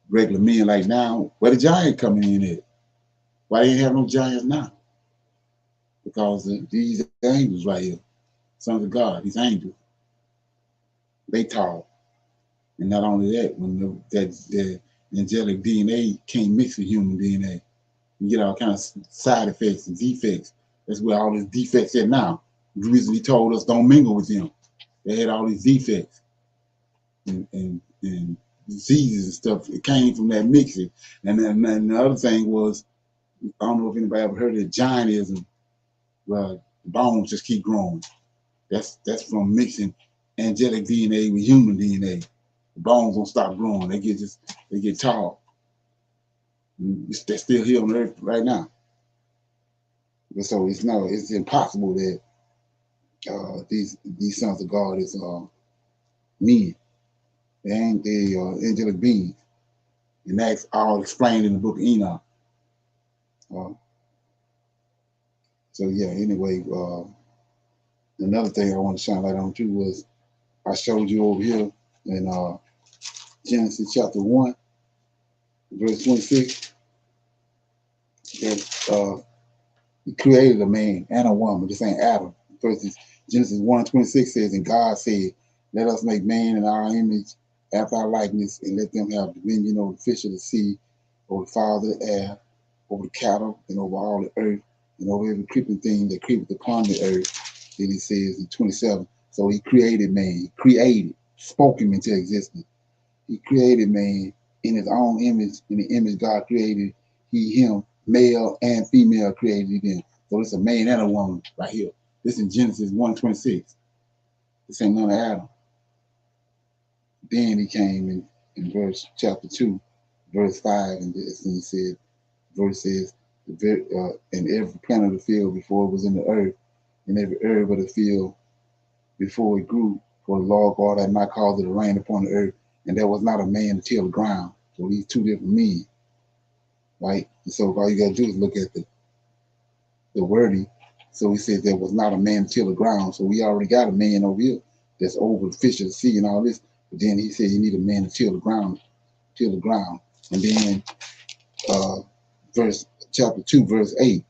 regular men like now. Where the giant coming in at? Why they ain't have no giants now? Because these angels right here, sons of God, these angels, they tall. And not only that, when the angelic DNA can't mix with human DNA, you get all kinds of side effects and defects. That's where all these defects at now. The reason he told us don't mingle with them. They had all these defects and diseases and stuff. It came from that mixing. And then the other thing was, I don't know if anybody ever heard of giantism. Well, the bones just keep growing. That's from mixing angelic DNA with human DNA. The bones don't stop growing. They get tall. They're still here on Earth right now. So it's impossible that these sons of God is men. They ain't angelic beings. And that's all explained in the book of Enoch. So yeah, anyway, another thing I want to shine light on too was I showed you over here in Genesis chapter 1, verse 26, that he created a man and a woman. This ain't Adam. Verses Genesis 1:26 says, and God said, let us make man in our image, after our likeness, and let them have dominion over the fish of the sea, over the fowls of the air, over the cattle, and over all the earth, and over every creeping thing that creepeth upon the earth. Then he says in 27, so he created man, spoke him into existence. He created man in his own image. In the image God created him, male and female created them. So it's a man and a woman right here. This in Genesis 1:26. This ain't none of Adam. Then he came in verse chapter 2, verse 5, and he said, verse says, and every plant of the field before it was in the earth, and every herb of the field before it grew. For the Lord God had not caused it to rain upon the earth, and there was not a man to till the ground. So these two different men, right? And so all you got to do is look at the wording. So he says there was not a man to till the ground. So we already got a man over here that's over the fish of the sea and all this. But then he said you need a man to till the ground, till the ground. And then chapter 2, verse 8,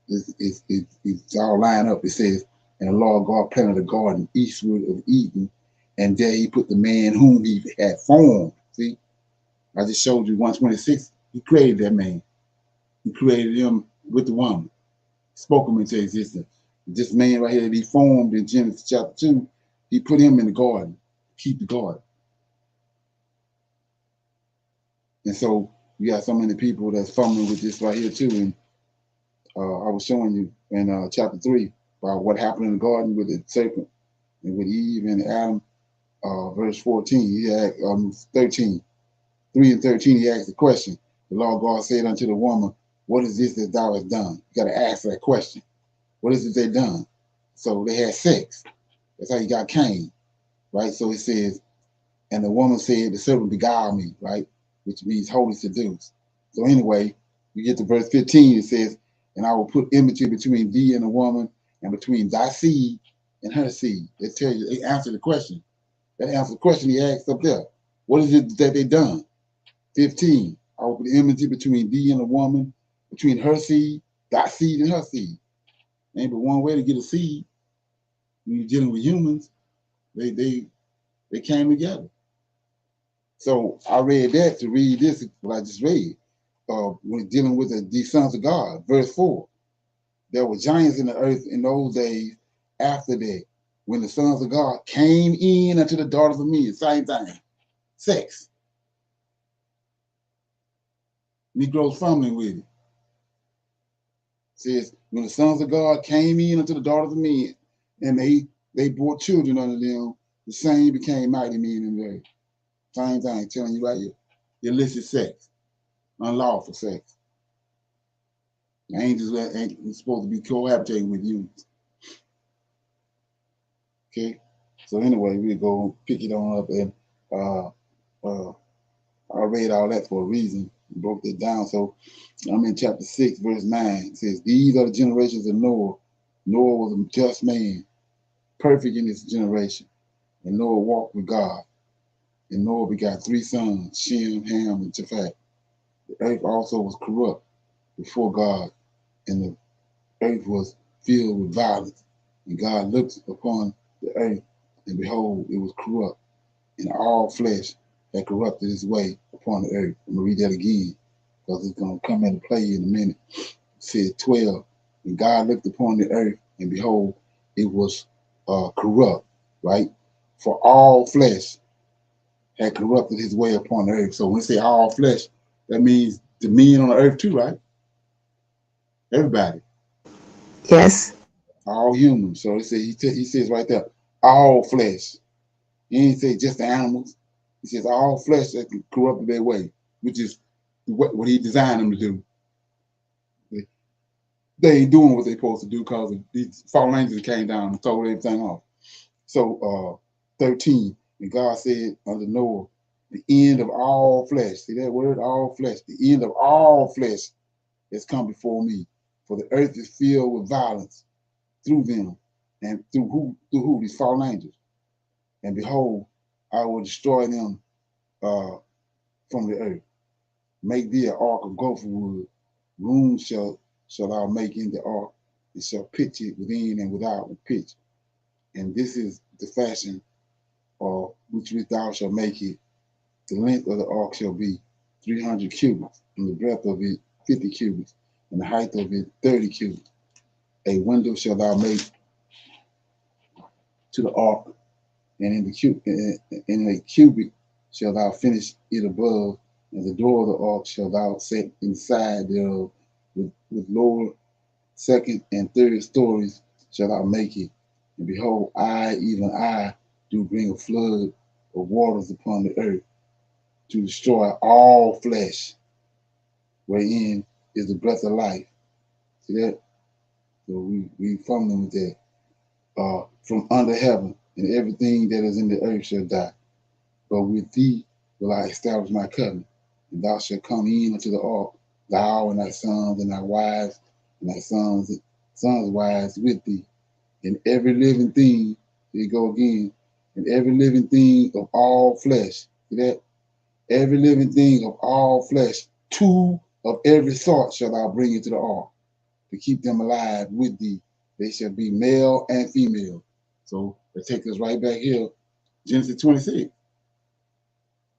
it's all lined up. It says, and the Lord God planted a garden eastward of Eden, and there he put the man whom he had formed. See, I just showed you 126. He created that man. He created him with the woman, spoke him into existence. This man right here that he formed in Genesis chapter 2, he put him in the garden, keep the garden. And so you got so many people that's fumbling with this right here too. And I was showing you in chapter 3 about what happened in the garden with the serpent and with Eve and Adam. Verse 14, he had 13, 3 and 13, he asked the question. The Lord God said unto the woman, what is this that thou hast done? You got to ask that question. What is it they done? So they had sex. That's how you got Cain, right? So it says, and the woman said, the serpent beguiled me, right? Which means wholly seduced. So anyway, we get to verse 15, it says, and I will put enmity between thee and the woman, and between thy seed and her seed. They tell you, they answer the question. That answers the question he asked up there. What is it that they done? 15, I will put enmity between thee and the woman, between her seed, thy seed and her seed. Ain't but one way to get a seed. When you're dealing with humans, they came together. So I read that to read this, what I just read, when dealing with the sons of God. Verse 4, there were giants in the earth in those days after that, when the sons of God came in unto the daughters of men. Same thing, sex. Negroes fumbling with it. Says, when the sons of God came in unto the daughters of men, and they bore children unto them, the same became mighty men in the earth. Same thing, telling you right here. Illicit sex, unlawful sex. Angels ain't supposed to be cohabitating with humans. Okay? So anyway, we'll go pick it on up, and I read all that for a reason, broke it down. So I'm in chapter 6, verse 9. It says, these are the generations of Noah. Noah was a just man, perfect in his generation. And Noah walked with God. And Noah begot 3 sons, Shem, Ham, and Japheth. The earth also was corrupt before God, and the earth was filled with violence. And God looked upon the earth, and behold, it was corrupt, and all flesh had corrupted its way upon the earth. I'm going to read that again, because it's going to come into play in a minute. It says 12, and God looked upon the earth, and behold, it was corrupt, right? For all flesh had corrupted his way upon the earth. So when we say all flesh, that means the men on the earth too, right? Everybody. Yes. All humans. So he says right there, all flesh. He didn't say just the animals. He says all flesh that can corrupt their way, which is what he designed them to do. They ain't doing what they're supposed to do because these fallen angels came down and told everything off. So 13, and God said unto Noah, the end of all flesh. See that word, all flesh. The end of all flesh has come before me. For the earth is filled with violence through them. And through who? These fallen angels. And behold, I will destroy them from the earth. Make thee an ark of gopher wood. Room shall thou make in the ark, and shall pitch it within and without with pitch. And this is the fashion which thou shalt make it. The length of the ark shall be 300 cubits, and the breadth of it 50 cubits, and the height of it 30 cubits. A window shall thou make to the ark, and in a cubit shall thou finish it above, and the door of the ark shall thou set inside thereof, with lower, second, and third stories shall thou make it. And behold, I, even I, do bring a flood of waters upon the earth to destroy all flesh, wherein is the breath of life. See that? So we from them with that. From under heaven, and everything that is in the earth shall die. But with thee will I establish my covenant, and thou shalt come in unto the ark, thou and thy sons and thy wives, and thy sons' wives with thee, and every living thing, here you go again, and every living thing of all flesh. See that? Every living thing of all flesh, two of every sort shall thou bring into the ark, to keep them alive with thee. They shall be male and female. So that takes us right back here, Genesis 26.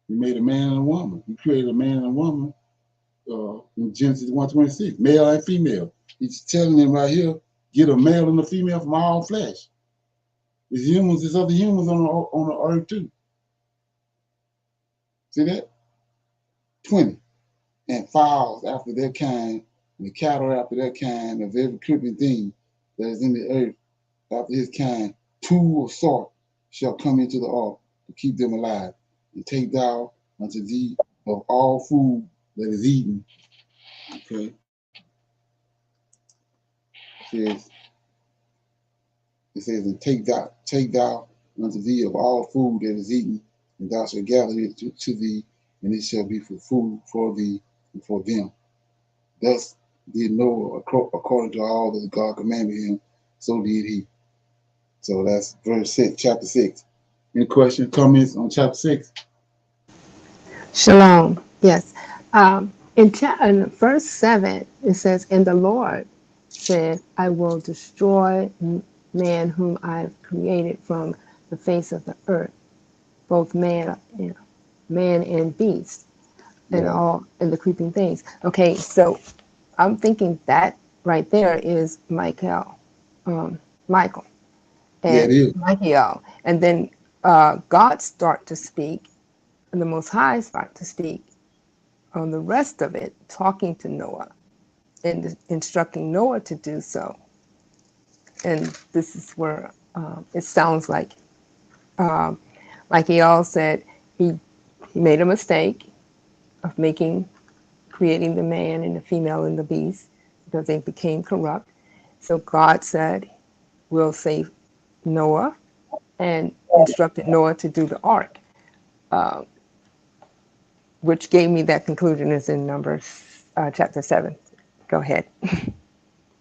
He made a man and a woman. He created a man and a woman in Genesis 1:26, male and female. He's telling them right here, get a male and a female from all flesh. There's humans, there's other humans on the earth too. See that? 20. And fowls after their kind, and the cattle after their kind, of every creeping thing that is in the earth after his kind, two of sort shall come into the ark to keep them alive. And take thou unto thee of all food that is eaten. Okay. It says, and take thou unto thee of all food that is eaten, and thou shalt gather it to thee, and it shall be for food for thee and for them. Thus did Noah according to all that God commanded him, so did he. So that's verse 6, chapter 6. Any questions, comments on chapter 6? Shalom. Yes. In verse 7, it says, and the Lord said, I will destroy man whom I've created from the face of the earth, both man and beast, and all and the creeping things. Okay, so I'm thinking that right there is Michael, and it is. Michael, and then God start to speak, and the Most High start to speak on the rest of it, talking to Noah and instructing Noah to do so. And this is where it sounds like he all said he made a mistake of creating the man and the female and the beast because they became corrupt. So God said, we'll save Noah, and instructed Noah to do the ark, which gave me that conclusion is in Numbers chapter 7. Go ahead.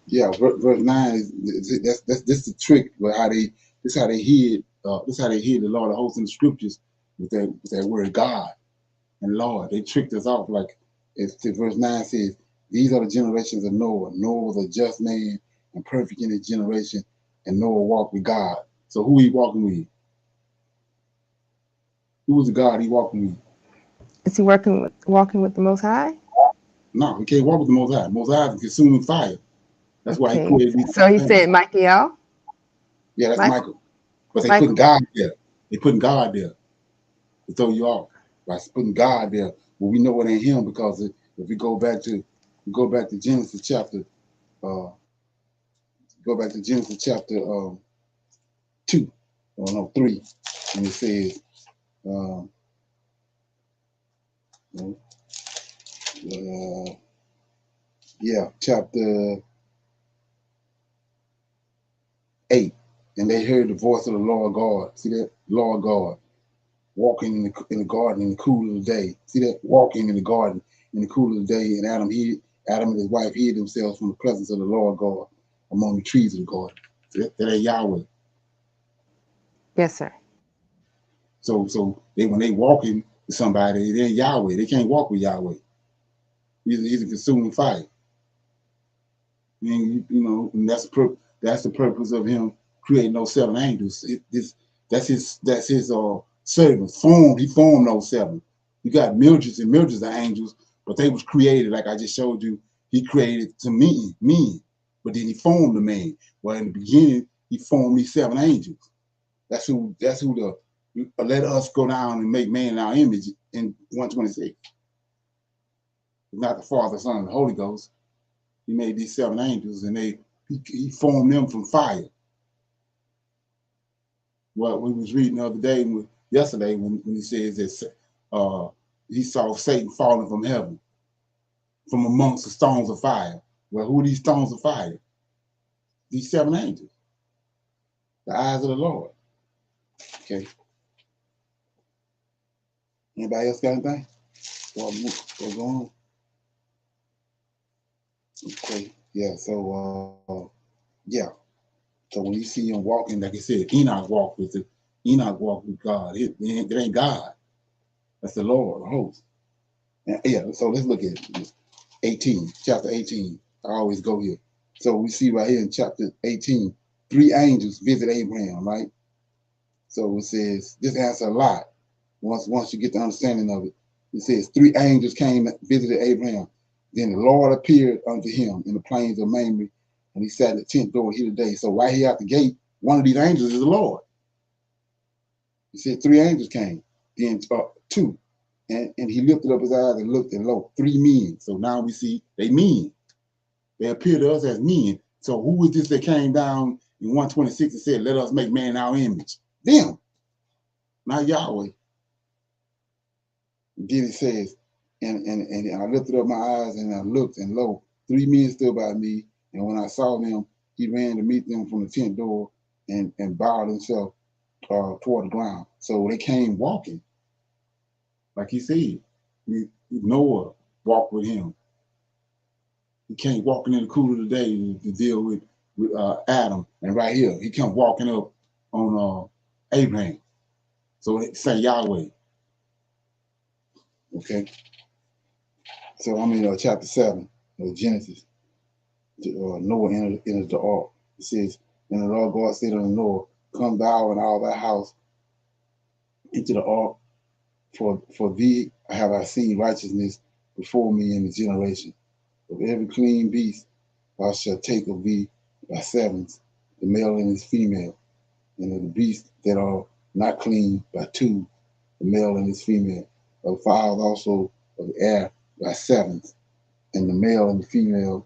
Yeah, verse 9 is that's the trick with how they hid the Lord of hosts in the scriptures with that word God and Lord. They tricked us off, like verse 9 says, these are the generations of Noah. Noah was a just man and perfect in his generation, and Noah walked with God. So who he walking with? Who was the God he walking with? Is he walking with the Most High? No, he can't walk with the Most High. The Most High is a consuming fire. That's why he Okay. created these. So he said Michael? Yeah, that's Michael. But they putting God there. They putting God there to throw you off by putting God there. But we know it ain't him, because if we go back to Genesis chapter, go back to Genesis chapter 2, or no 3, and it says, chapter 8, and they heard the voice of the Lord God. See that? Lord God walking in the garden in the cool of the day. See that? Walking in the garden in the cool of the day, and Adam and his wife hid themselves from the presence of the Lord God among the trees of the garden. See that ain't Yahweh. Yes, sir. So when they walking with somebody, it ain't Yahweh. They can't walk with Yahweh. He's a consuming fire. And and that's the purpose of him creating those 7 angels. That's his servants. He formed those 7. You got millions and millions of angels, but they was created, like I just showed you. He created to men, but then he formed the man. Well, in the beginning, he formed these 7 angels. That's who let us go down and make man in our image in 126. Not the Father, Son, and the Holy Ghost. He made these 7 angels, and he formed them from fire. What we was reading the other day, yesterday, when he says that he saw Satan falling from heaven. from amongst the stones of fire. Well, who are these stones of fire? These 7 angels, the eyes of the Lord. Okay. Anybody else got anything? Go on. Okay. Yeah. So yeah. So when you see him walking, like I said, Enoch walked with God. It ain't God. That's the Lord, the host. And yeah. So let's look at it. 18, chapter 18. I always go here. So we see right here in chapter 18, 3 angels visit Abraham, right? So it says, this answers a lot. Once you get the understanding of it, it says 3 angels came and visited Abraham. Then the Lord appeared unto him in the plains of Mamre, and he sat at the tent door here today. So right here at the gate, one of these angels is the Lord. He said 3 angels came, then 2. And he lifted up his eyes and looked, and lo, 3 men. So now we see they men. They appear to us as men. So who is this that came down in 126 and said, let us make man in our image? Them, not Yahweh. Then it says, and I lifted up my eyes and I looked, and lo, 3 men stood by me. And when I saw them, he ran to meet them from the tent door and bowed himself toward the ground. So they came walking, like he said. Noah walked with him. He came walking in the cool of the day to deal with Adam. And right here, he come walking up on Abraham. So they say Yahweh. Okay. So I'm in chapter 7 of Genesis. Noah enters the ark. It says, and the Lord God said unto Noah, come thou and all thy house into the ark, for thee have I seen righteousness before me in the generation. Of every clean beast thou shalt take of thee by 7s, the male and his female, and of the beasts that are not clean by 2, the male and his female. Of fowls also of the air by 7s, and the male and the female,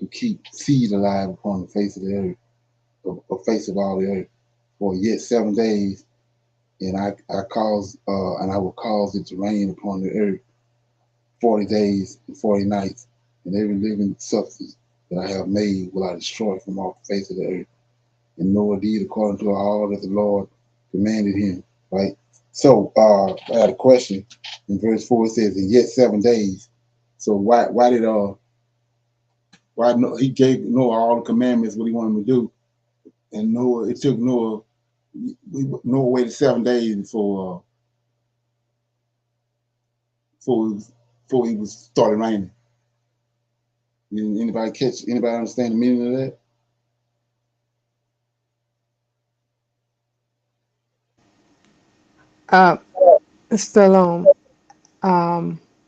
to keep seed alive upon the face of the earth, or face of all the earth, for yet 7 days, and I will cause it to rain upon the earth 40 days and 40 nights, and every living substance that I have made will I destroy from off the face of the earth. And Noah did according to all that the Lord commanded him. Right. So I had a question. In verse 4 it says, and yet 7 days. So why he gave Noah all the commandments what he wanted him to do, and it took Noah waited 7 days before it was started raining. Anybody understand the meaning of that? Stallone,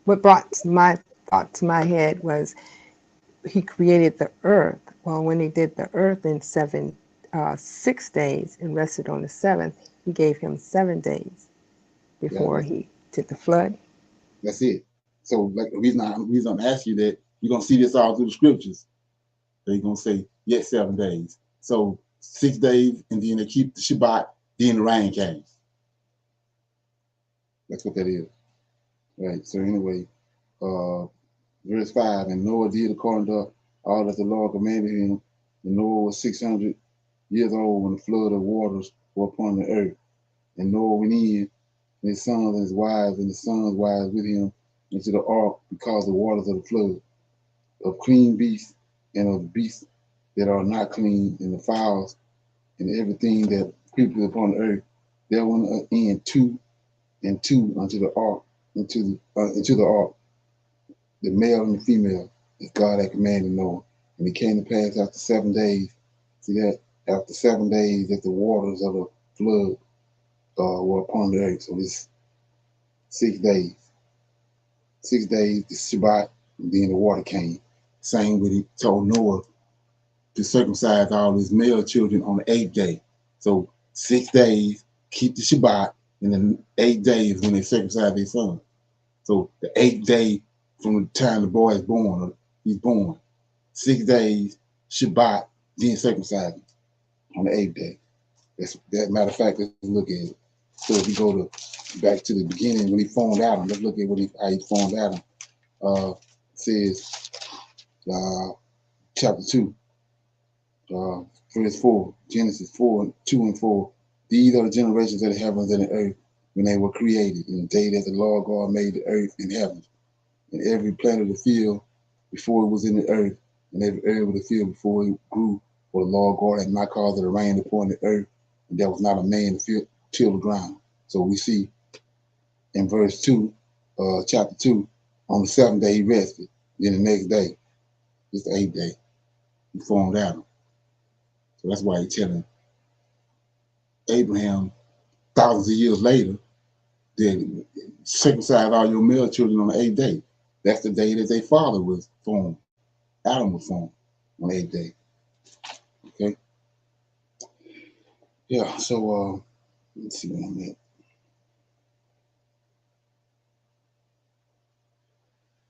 what brought my thought to my head was he created the earth. Well, when he did the earth in 6 days and rested on the 7th, he gave him 7 days before he did the flood. That's it. So like the reason I'm asking you that, you're gonna see this all through the scriptures. They're gonna say, yet 7 days. So 6 days, and then they keep the Shabbat, then the rain came. That's what that is. Right. So anyway, verse 5, and Noah did according to all that the Lord commanded him. And Noah was 600 years old when the flood of waters were upon the earth. And Noah went in, and his sons and his wives, and his sons' wives with him into the ark, because the waters of the flood, of clean beasts and of beasts that are not clean, and the fowls and everything that creepeth upon the earth. There went in 2 and 2 unto the ark, into the ark, the male and the female, as God had commanded Noah. And it came to pass after 7 days, see that, after 7 days that the waters of the flood were upon the earth. So this 6 days. 6 days, the Shabbat, and then the water came. Same with he told Noah to circumcise all his male children on the 8th day. So 6 days, keep the Shabbat, and then 8 days when they circumcise their son. So the 8th day from the time the boy is born, or he's born, 6 days, Shabbat, then circumcise him on the 8th day. That matter of fact, let's look at it. So if we go back to the beginning when he formed Adam, let's look at how he formed Adam. says, chapter 2, verse 4, Genesis 4, 2 and 4. These are the generations of the heavens and the earth when they were created, in the day that the Lord God made the earth and heavens, and every plant of the field before it was in the earth, and every herb of the field before it grew. For the Lord God had not caused it to rain upon the earth, and there was not a man to till the ground. So we see in verse 2, chapter 2, on the seventh day he rested. Then the next day, it's the eighth day, he formed Adam. So that's why he's telling Abraham thousands of years later that circumcise all your male children on the eighth day. That's the day that their father was formed. Adam was formed on the eighth day. Okay? Yeah, so let's see where I'm at.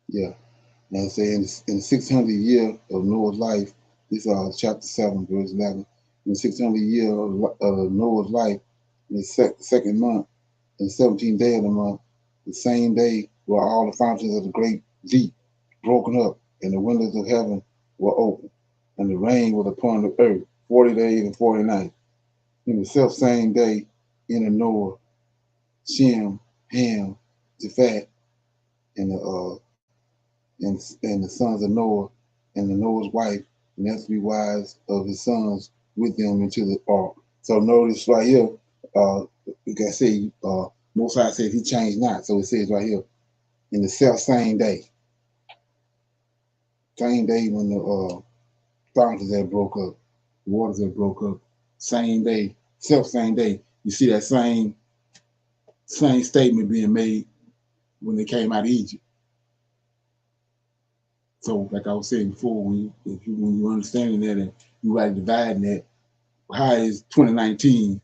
Yeah. Now say in the 600th year of Noah's life, this is chapter 7, verse 11. In the 600th year of Noah's life, in the second month, in the 17th day of the month, the same day were all the fountains of the great deep broken up, and the windows of heaven were open, and the rain was upon the earth 40 days and 40 nights. In the self same day, in the Noah, Shem, Ham, Japhet, and the sons of Noah, and the Noah's wife, and the 3 wives of his sons with them into the ark. So notice right here, you can see, Most High says he changed not. So it says right here, in the self same day when the fountains had broke up, the waters had broke up, same day, self same day. You see that same statement being made when they came out of Egypt. So, like I was saying before, when you understanding that and you right dividing that, how is 2019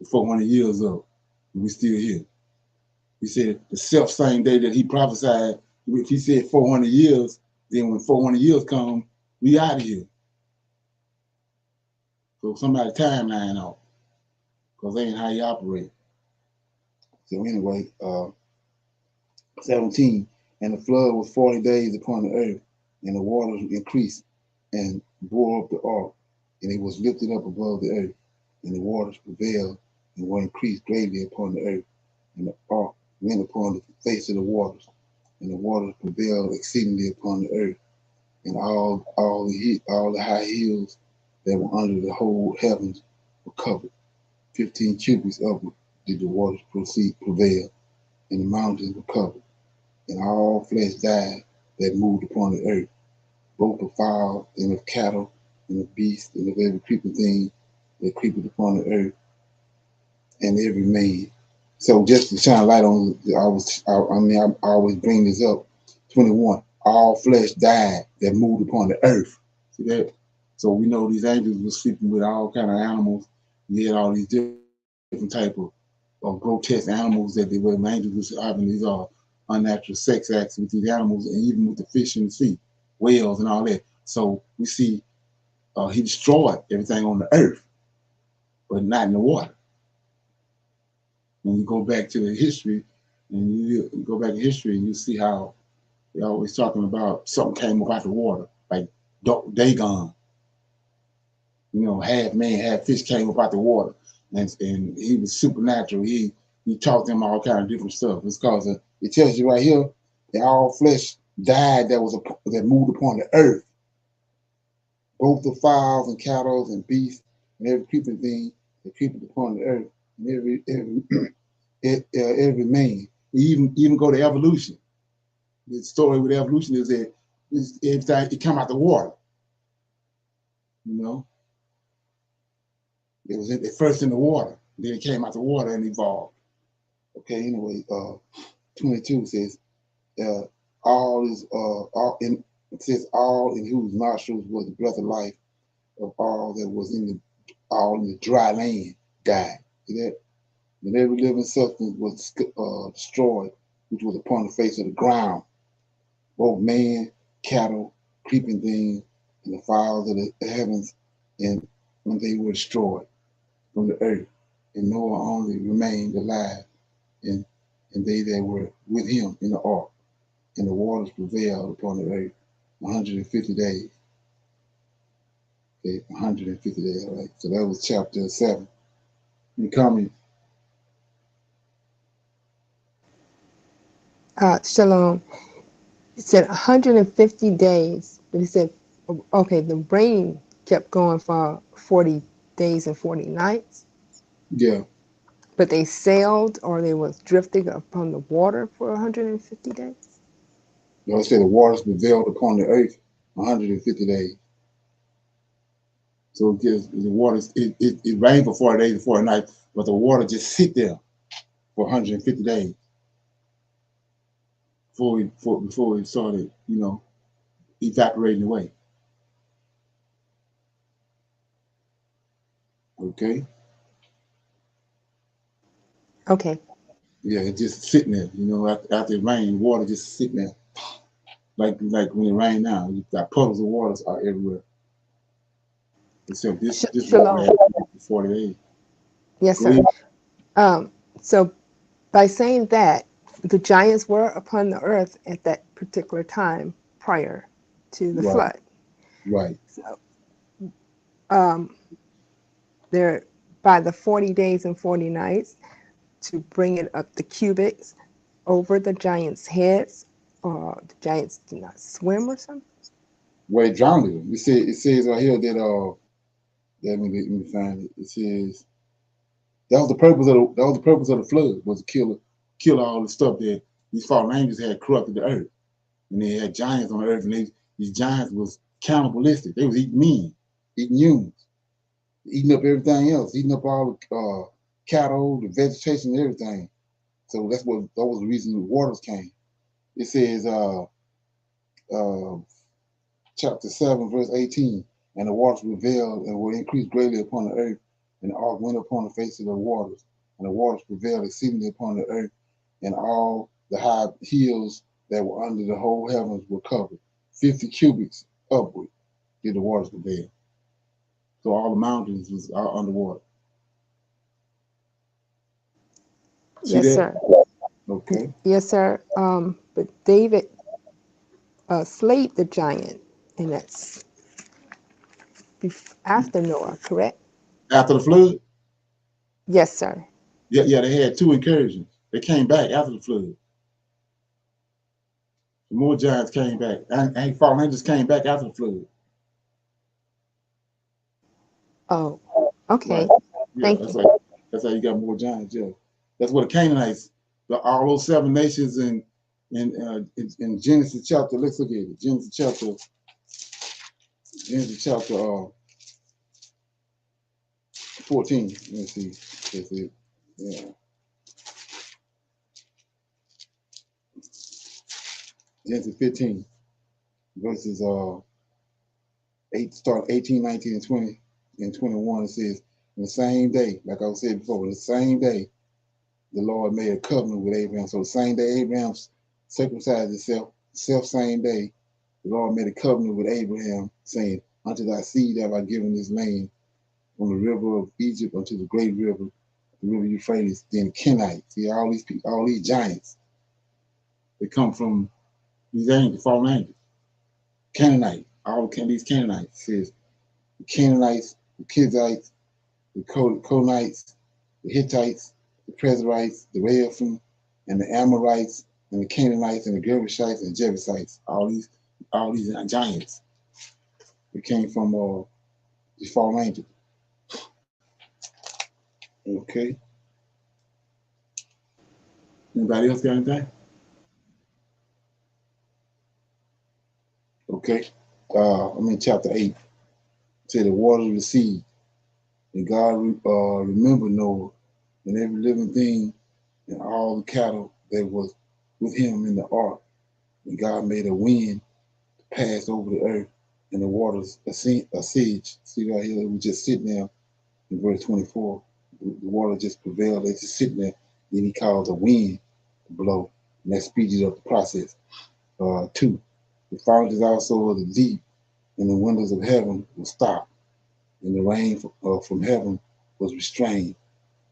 400 years up? And we still here. He said the self same day that he prophesied. If he said 400 years, then when 400 years come, we out of here. So somebody timeline off, because that ain't how you operate. So anyway, 17, and the flood was 40 days upon the earth, and the waters increased and bore up the ark, and it was lifted up above the earth, and the waters prevailed and were increased greatly upon the earth, and the ark went upon the face of the waters, and the waters prevailed exceedingly upon the earth, and all the high hills that were under the whole heavens were covered. 15 cubits upward did the waters prevail, and the mountains were covered, and all flesh died that moved upon the earth, both of fowl and of cattle and of beasts and of every creeping thing that creepeth upon the earth, and every man. So just to shine light on, I always bring this up. 21. All flesh died that moved upon the earth. See that? So we know these angels were sleeping with all kind of animals. You had all these different type of grotesque animals that they were angels were having these unnatural sex acts with these animals, and even with the fish in the sea, whales and all that. So we see he destroyed everything on the earth, but not in the water. When you go back to the history, and you go back in history, and you see how they're always talking about something came up out the water, like Dagon. Half man, half fish came up out the water, and he was supernatural. He taught them all kind of different stuff. It's because it tells you right here that all flesh died that moved upon the earth, both the fowls and cattle and beasts and every creeping thing that creepeth upon the earth, and every man. Even go to evolution. The story with evolution is that everything it come out the water. It was at first in the water, then it came out the water and evolved. Okay, anyway, 22 says, it says all in whose nostrils was the breath of life of all that was in the dry land died. See that? And every living substance was destroyed, which was upon the face of the ground, both man, cattle, creeping things, and the fowls of the heavens, and when they were destroyed from the earth, and Noah only remained alive, and they that were with him in the ark, and the waters prevailed upon the earth 150 days. Okay, 150 days. All right. So that was chapter 7. Any comment? Shalom. It said 150 days, but he said, okay, the rain kept going for 40 days and 40 nights. Yeah. But they sailed or they was drifting upon the water for 150 days? No, it said the waters prevailed upon the earth 150 days. So it gives the waters, it rained for 40 days and 40 nights, but the water just sit there for 150 days before it started, evaporating away. Okay? Okay. Yeah, it's just sitting there, after it rained, water just sitting there. Like when it rains now, you've got puddles of water are everywhere. Except this water had 40 days. Yes, sir. So by saying that, the giants were upon the earth at that particular time prior to the flood. Right. So they're by the 40 days and 40 nights to bring it up the cubits over the giants' heads, or the giants do not swim or something? Well, it drowned them. It says right here that let me find it. It says that was the purpose of the flood, was to kill all the stuff that these fallen angels had corrupted the earth. And they had giants on the earth, and these giants was cannibalistic. They was eating men, eating humans, eating up everything else, eating up all the cattle, the vegetation, and everything. So that was the reason the waters came. It says chapter 7, verse 18, and the waters prevailed and were increased greatly upon the earth, and the ark went upon the face of the waters, and the waters prevailed exceedingly upon the earth, and all the high hills that were under the whole heavens were covered. 50 cubits upward did the waters prevail. So all the mountains was underwater. See yes, that? sir. Okay. Yes, sir. But David slayed the giant, and that's after Noah, correct? After the flood? Yes, sir. Yeah, they had 2 incursions. They came back after the flood. More giants came back. And fallen angels came back after the flood. Oh, okay. Right. Yeah, Thank you. That's how you got more giants. Yeah, that's what the Canaanites, all those 7 nations in Genesis chapter. Let's look at it. Genesis chapter 14. Let's see. That's it. Yeah. Genesis 15 verses 18, 19, and 20 and 21. It says, in the same day, like I said before, in the same day, the Lord made a covenant with Abraham. So the same day Abraham circumcised himself, same day, the Lord made a covenant with Abraham, saying, unto thy seed have I given this land, from the river of Egypt unto the great river, the river Euphrates, then Kenites. See, all these people, all these giants, they come from these angels, fallen angels. Canaanite, these Canaanites, says the Canaanites, the Kizzites, the Conites, the Hittites, the Perizzites, the Rephaim, and the Amorites, and the Canaanites, and the Girgashites, and Jebusites. All these giants. They came from the fallen angels. Okay. Anybody else got anything? Okay. I'm in chapter 8. Say the waters of the sea. And God remembered Noah and every living thing and all the cattle that was with him in the ark. And God made a wind to pass over the earth, and the waters a siege. See right here, it was just sitting there in verse 24. The water just prevailed. They just sitting there. Then he caused a wind to blow, and that speeded up the process. 2, the fountains also of the deep and the windows of heaven were stopped, and the rain from heaven was restrained,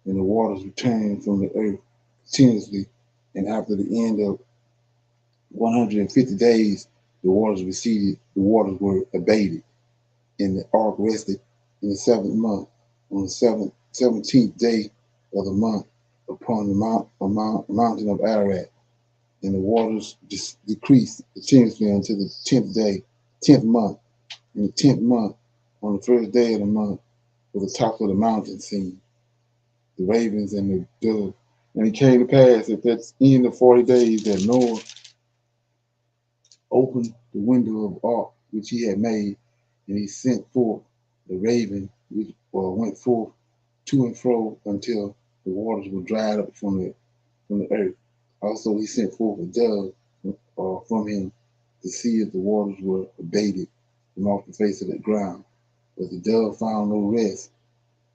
and the waters returned from the earth continuously. And after the end of 150 days, the waters receded, the waters were abated, and the ark rested in the seventh month, on the 17th day of the month, upon the mountain of Ararat, and the waters decreased continuously until the 10th day, 10th month. In the 10th month, on the first day of the month, was the top of the mountain seen, the ravens and the dove. And it came to pass at that end of 40 days that Noah opened the window of ark which he had made, and he sent forth the raven which went forth to and fro until the waters were dried up from the earth. Also he sent forth a dove from him to see if the waters were abated from off the face of the ground. But the dove found no rest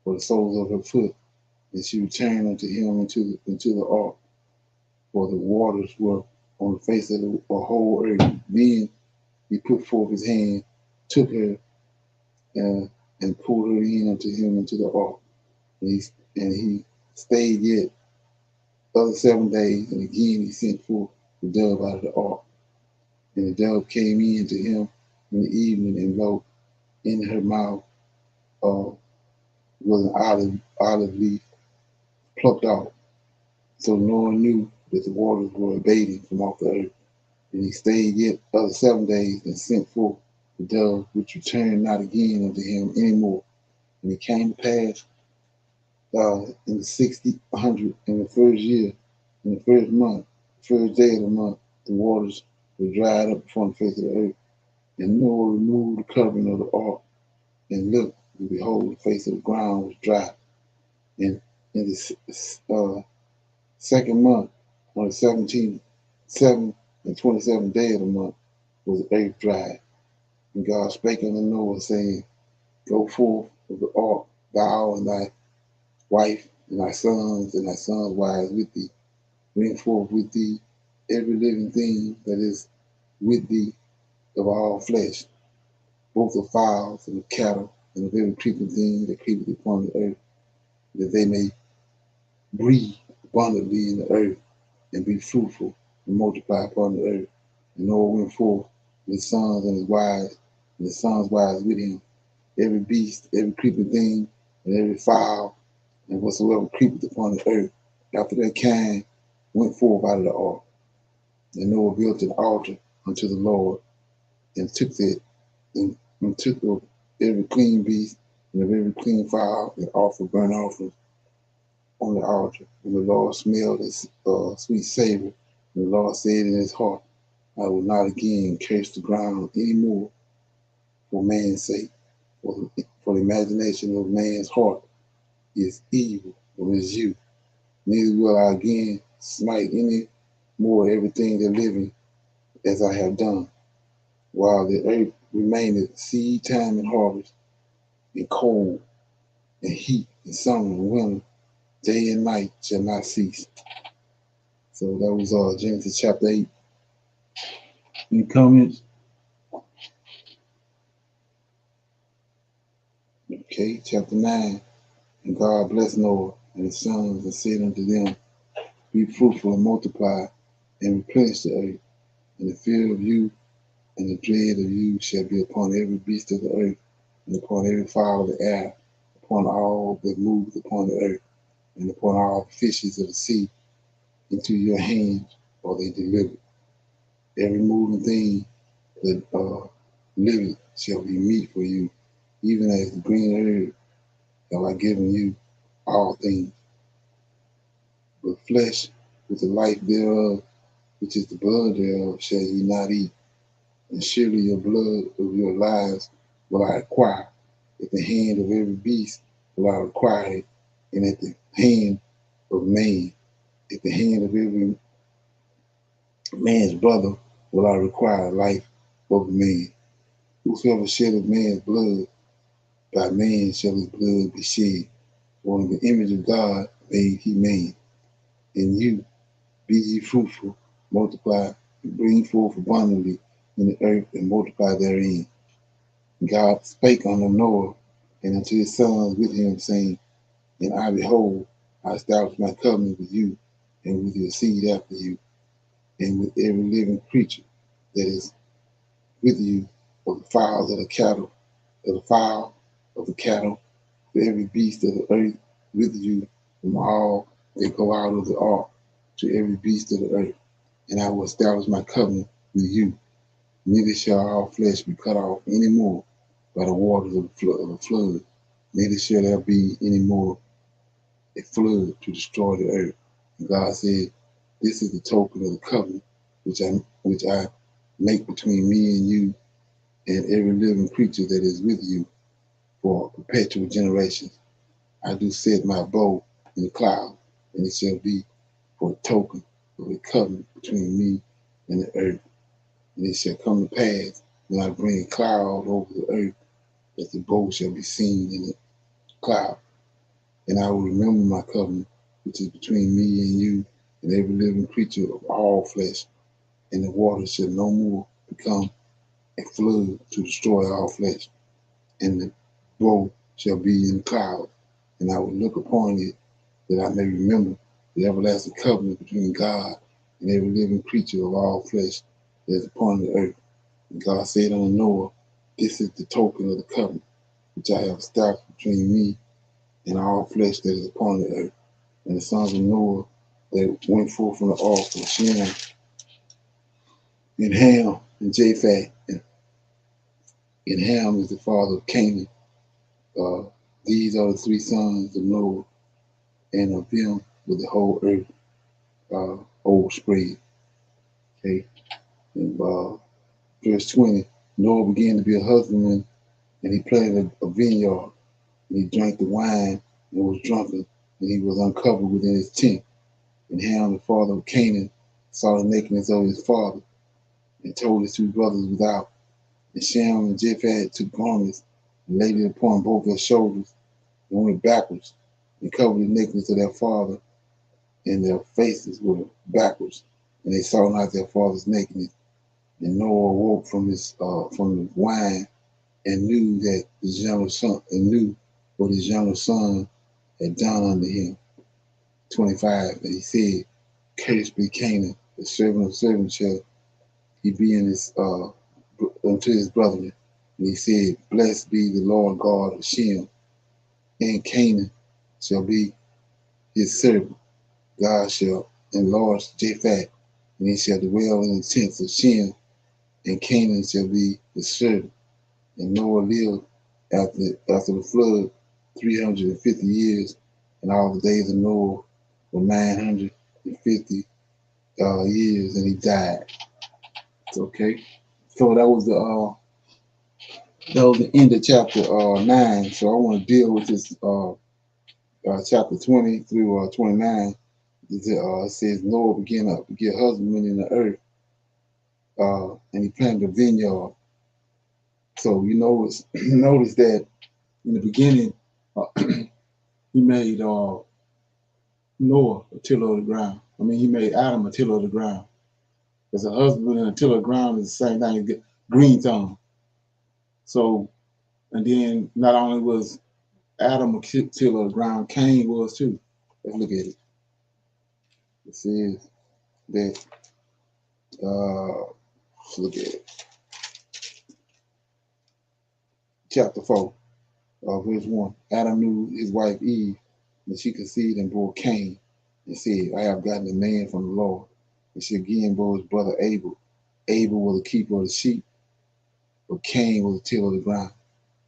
for the soles of her foot, and she returned unto him into the ark, for the waters were on the face of the whole earth. Then he put forth his hand, took her, and pulled her in unto him into the ark. And he stayed yet other 7 days, and again he sent forth the dove out of the ark. And the dove came in to him in the evening, and lo, in her mouth was an olive leaf plucked out. So Noah knew that the waters were abating from off the earth. And he stayed yet other 7 days, and sent forth the dove, which returned not again unto him any more. And it came to pass in the 60th, in the first year, in the first month, first day of the month, the waters were dried up from the face of the earth. And Noah removed the covering of the ark, and looked, and behold, the face of the ground was dry. And in the second month, on the 7th and 27th day of the month, was the earth dry. And God spake unto Noah, saying, Go forth of the ark, thou and thy wife, and thy sons wives with thee. Bring forth with thee every living thing that is with thee of all flesh, both of fowls and of cattle, and of every creeping thing that creepeth upon the earth, that they may breathe abundantly in the earth, and be fruitful, and multiply upon the earth. And Noah went forth, with his sons and his wives, and his sons' wives with him, every beast, every creeping thing, and every fowl, and whatsoever creepeth upon the earth, after their kind, went forth out of the ark. And Noah built an altar unto the Lord, and took of every clean beast, and of every clean fowl, and offered burnt offerings on the altar. And the Lord smelled a sweet savor. And the Lord said in his heart, I will not again curse the ground any more for man's sake. For the imagination of man's heart is evil against you. Neither will I again smite any more everything that living as I have done, while the earth remaineth seed time and harvest, and cold and heat, and summer and winter, day and night shall not cease. So that was Genesis chapter 8. Any comments? Okay, chapter 9. And God blessed Noah and his sons, and said unto them, Be fruitful and multiply, and replenish the earth. And the fear of you and the dread of you shall be upon every beast of the earth, and upon every fowl of the air, upon all that moveth upon the earth, and upon all the fishes of the sea. Into your hands are they delivered. Every moving thing that liveth shall be meat for you, even as the green herb have I given you all things. But flesh with the life thereof, which is the blood thereof, shall ye not eat. And surely your blood of your lives will I acquire. At the hand of every beast will I require it, and at the hand of man, at the hand of every man's brother will I require life of man. Whosoever sheddeth man's blood, by man shall his blood be shed. For in the image of God made he man. And you, be ye fruitful, multiply, and bring forth abundantly in the earth, and multiply therein. And God spake unto Noah and unto his sons with him, saying, And I, behold, I establish my covenant with you, and with your seed after you, and with every living creature that is with you, of the fowls of the cattle, of the fowl of the cattle, for every beast of the earth with you, from all that go out of the ark, to every beast of the earth. And I will establish my covenant with you. Neither shall all flesh be cut off any more by the waters of the flood. Neither shall there be any more a flood to destroy the earth. And God said, this is the token of the covenant which I make between me and you and every living creature that is with you for perpetual generations. I do set my bow in the cloud, and it shall be for a token of a covenant between me and the earth. And it shall come to pass when I bring a cloud over the earth that the bow shall be seen in the cloud. And I will remember my covenant, which is between me and you and every living creature of all flesh. And the waters shall no more become a flood to destroy all flesh. And the bow shall be in the cloud. And I will look upon it that I may remember the everlasting covenant between God and every living creature of all flesh that is upon the earth. And God said unto Noah, this is the token of the covenant which I have established between me and all flesh that is upon the earth. And the sons of Noah that went forth from the ark were Shem and Ham and Japheth. And Ham is the father of Canaan. These are the three sons of Noah, and of them was the whole earth overspread. Okay. And verse 20, Noah began to be a husbandman, and he planted a vineyard, and he drank the wine and was drunken, and he was uncovered within his tent. And Ham, the father of Canaan, saw the nakedness of his father, and told his two brothers without. And Shem and Japheth took garments and laid it upon both their shoulders, and went backwards, and covered the nakedness of their father, and their faces were backwards, and they saw not their father's nakedness. And Noah awoke from the wine, and knew that his younger son, and knew what his younger son had done unto him. 25, and he said, cursed be Canaan, the servant of servants shall he be in his unto his brethren. And he said, blessed be the Lord God of Shem, and Canaan shall be his servant. God shall enlarge Japheth, and he shall dwell in the tents of Shem, and Canaan shall be his servant. And Noah lived after the flood 350 years, and all the days of Noah were 950 years, and he died. Okay, so that was the end of chapter 9. So I want to deal with this chapter 20 through 29. It says Noah began to get husbandmen in the earth, and he planted a vineyard. So you notice that in the beginning, he made Noah a tiller of the ground. I mean, he made Adam a tiller of the ground. Because a husband and a tiller of the ground is the same thing as green thumb. So, and then not only was Adam a tiller of the ground, Cain was too. Let's look at it. It says that, let's look at it. Chapter 4, verse 1. Adam knew his wife Eve, and she conceived and bore Cain, and said, I have gotten a man from the Lord. And she again bore his brother Abel. Abel was a keeper of the sheep, but Cain was a tiller of the ground.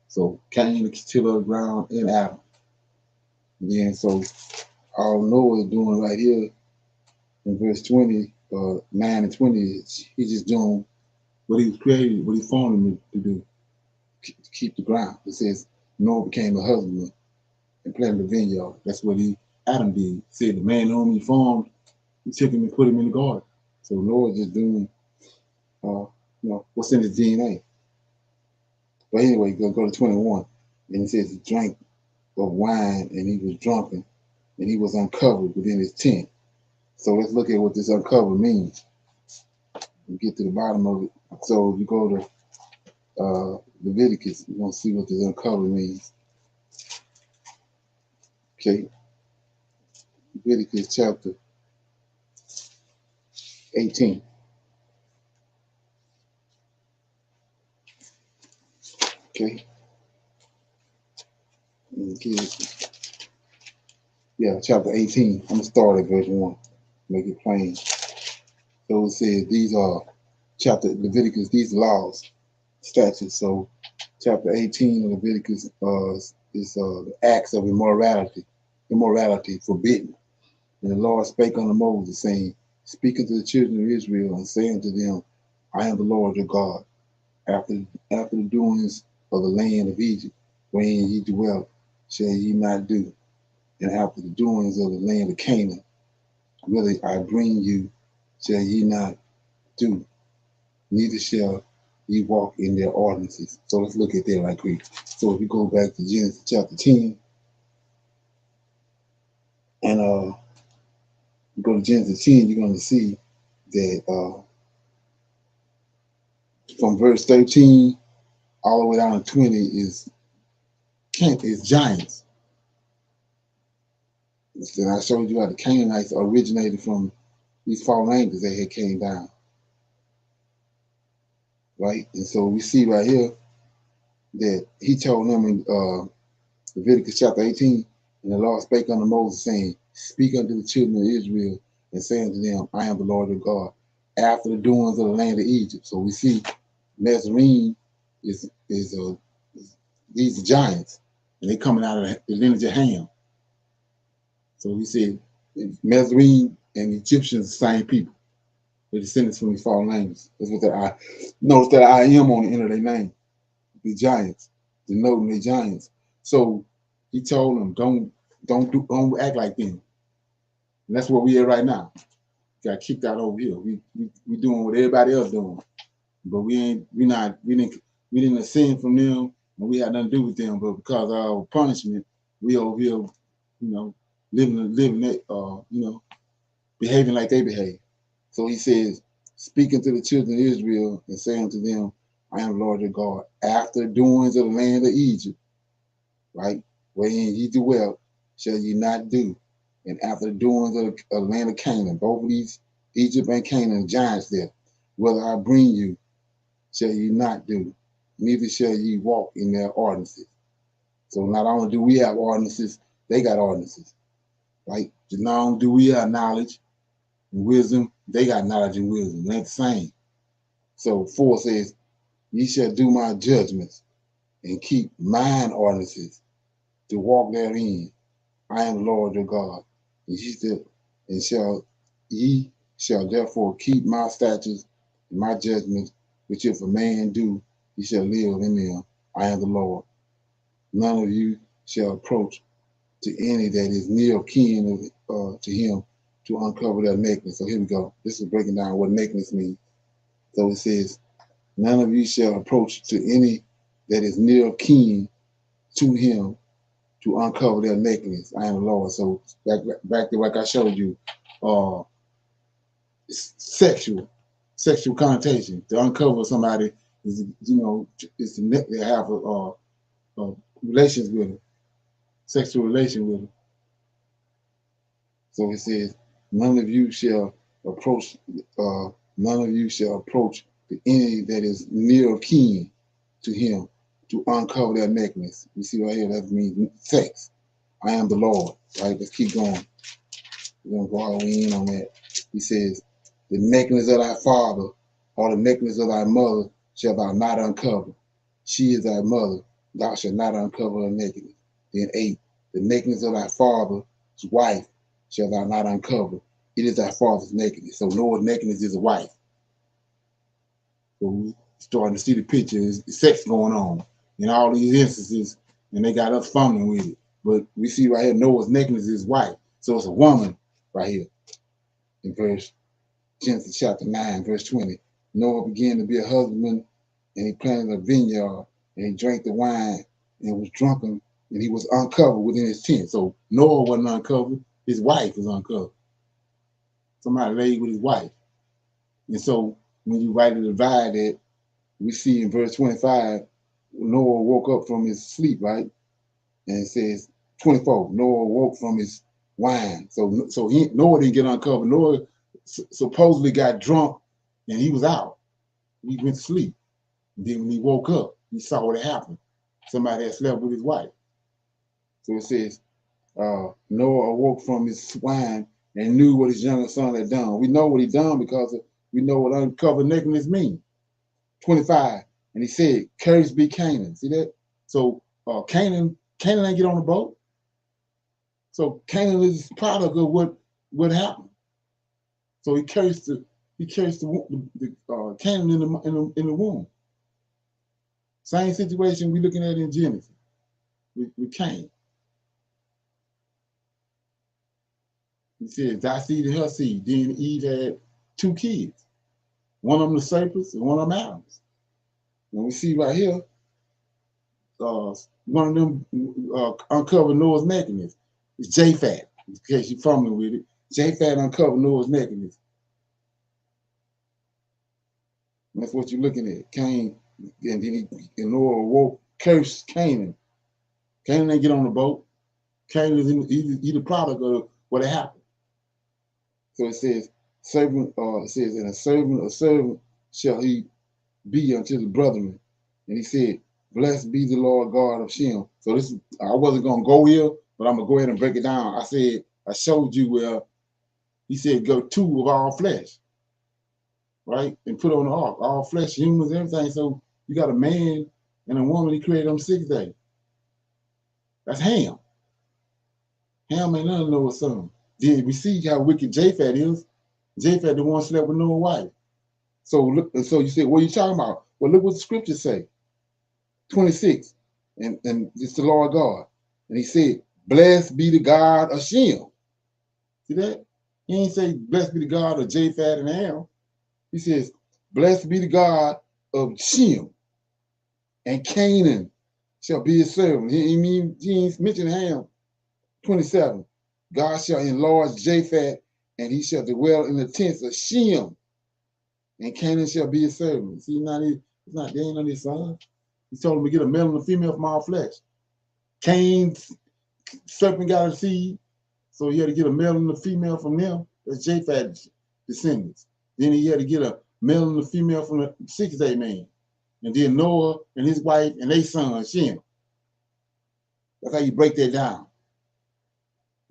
So Cain is a tiller of the ground in Adam. And then so all Noah is doing right here in verse 20, 9 and 20, he's just doing what he was created, what he formed him to do, to keep the ground. It says Noah became a husbandman and planted a vineyard. That's what Adam did. He said the man whom he formed, he took him and put him in the garden. So Noah just doing, what's in his DNA. But anyway, go to 21, and it says he drank of wine and he was drunken, and he was uncovered within his tent. So let's look at what this uncovered means and get to the bottom of it. So if you go to Leviticus, you're going to see what this uncovered means. Okay. Leviticus chapter 18. Okay. Okay. Yeah, chapter 18. I'm gonna start at verse 1. Make it plain. So it says these are chapter Leviticus, these laws, statutes. So chapter 18 of Leviticus is the acts of immorality forbidden. And the Lord spake unto Moses, saying, Speak unto the children of Israel, and say unto them, I am the Lord your God. After the doings of the land of Egypt, wherein ye dwell, shall ye not do. And after the doings of the land of Canaan, whither I bring you, shall ye not do. Neither shall ye walk in their ordinances. So let's look at that right quick. So if you go back to Genesis chapter 10, and you go to Genesis 10, you're going to see that from verse 13 all the way down to 20 is giants. And I showed you how the Canaanites originated from these fallen angels that had came down. Right? And so we see right here that he told them in Leviticus chapter 18, and the Lord spake unto Moses, saying, Speak unto the children of Israel, and say unto them, I am the Lord your God, after the doings of the land of Egypt. So we see Nazarene is these giants, and they coming out of the lineage of Ham. So we said Nazarene and Egyptians the same people. They're descendants from these fallen angels. That's what that I notice that I am on the end of their name. The giants, denoting the giants. So he told them, don't act like them. And that's where we are right now. Got kicked out over here. We doing what everybody else doing, but we didn't ascend from them, and we had nothing to do with them. But because of our punishment, we over here, living that, behaving like they behave. So he says, speaking to the children of Israel and saying to them, I am Lord your God, after doings of the land of Egypt, right? Wherein ye dwell, shall ye not do. And after the doings of the land of Canaan, both of these, Egypt and Canaan, giants there, whether I bring you, shall ye not do, neither shall ye walk in their ordinances. So not only do we have ordinances, they got ordinances, right? Not only do we have knowledge and wisdom, they got knowledge and wisdom. They're the same. So 4 says, ye shall do my judgments and keep mine ordinances to walk therein. I am Lord your God. And ye shall therefore keep my statutes and my judgments, which if a man do, he shall live in them. I am the Lord. None of you shall approach to any that is near kin to him to uncover their nakedness. So here we go. This is breaking down what nakedness means. So it says, none of you shall approach to any that is near kin to him to uncover their nakedness. I am the Lord. So back to like I showed you, sexual connotation. To uncover somebody is, is to have a relations with them, sexual relation with them. So it says, none of you shall approach to any that is near kin to him to uncover their nakedness. You see right here, that means sex. I am the Lord. Right? Let's keep going. We're going to go all the way in on that. He says, the nakedness of thy father or the nakedness of thy mother shall thou not uncover. She is thy mother. Thou shalt not uncover her nakedness. Then 8, the nakedness of thy father's wife shall thou not uncover. It is thy father's nakedness. So Noah's nakedness is a wife. So we're starting to see the picture. There's sex going on in all these instances, and they got us fumbling with it. But we see right here, Noah's nakedness is his wife. So it's a woman right here in Genesis chapter 9, verse 20. Noah began to be a husbandman, and he planted a vineyard, and he drank the wine, and was drunken, and he was uncovered within his tent. So Noah wasn't uncovered. His wife was uncovered. Somebody laid with his wife. And so when you rightly divide that, we see in verse 25, Noah woke up from his sleep, right? And it says 24, Noah woke from his wine. So Noah didn't get uncovered. Noah supposedly got drunk and he was out. He went to sleep. And then when he woke up, he saw what had happened. Somebody had slept with his wife. So it says, Noah awoke from his swine and knew what his younger son had done. We know what he done because we know what uncovered nakedness means. 25, and he said, "Cursed be Canaan." See that? So Canaan ain't get on the boat. So Canaan is product of what happened. So he cursed the Canaan in the womb. Same situation we looking at in Genesis with Cain. He said, "Thy seed and her seed." Then Eve had 2 kids. One of them the serpents and one of them Adams. And we see right here, one of them uncovered Noah's nakedness. It's Japhet, in case you're familiar with it. Japhet uncovered Noah's nakedness. And that's what you're looking at. Cain, and then Noah awoke, cursed Canaan. Canaan didn't get on the boat. Cain is he the product of what had happened. So it says, it says, "And a servant shall he be unto the brethren." And he said, "Blessed be the Lord God of Shem." So this, I wasn't gonna go here, but I'm gonna go ahead and break it down. I showed you where he said, "Go 2 of all flesh," right? And put on the ark, all flesh, humans, everything. So you got a man and a woman he created on the 6th day. That's Ham. Ham ain't none of Noah's son. Then we see how wicked Japhet is. Japhet the one slept with Noah's wife. So look, so you say, what are you talking about? Well, look what the scriptures say. 26, and it's the Lord God. And he said, "Blessed be the God of Shem." See that? He ain't say, "Blessed be the God of Japhet and Ham." He says, "Blessed be the God of Shem, and Canaan shall be his servant." He ain't mentioned Ham. 27, "God shall enlarge Japhet, and he shall dwell in the tents of Shem, and Canaan shall be his servant." See, they ain't on his son. He told him to get a male and a female from all flesh. Cain's serpent got a seed, so he had to get a male and a female from them. That's Japhet's descendants. Then he had to get a male and a female from the 6th day man. And then Noah and his wife and their son, Shem. That's how you break that down.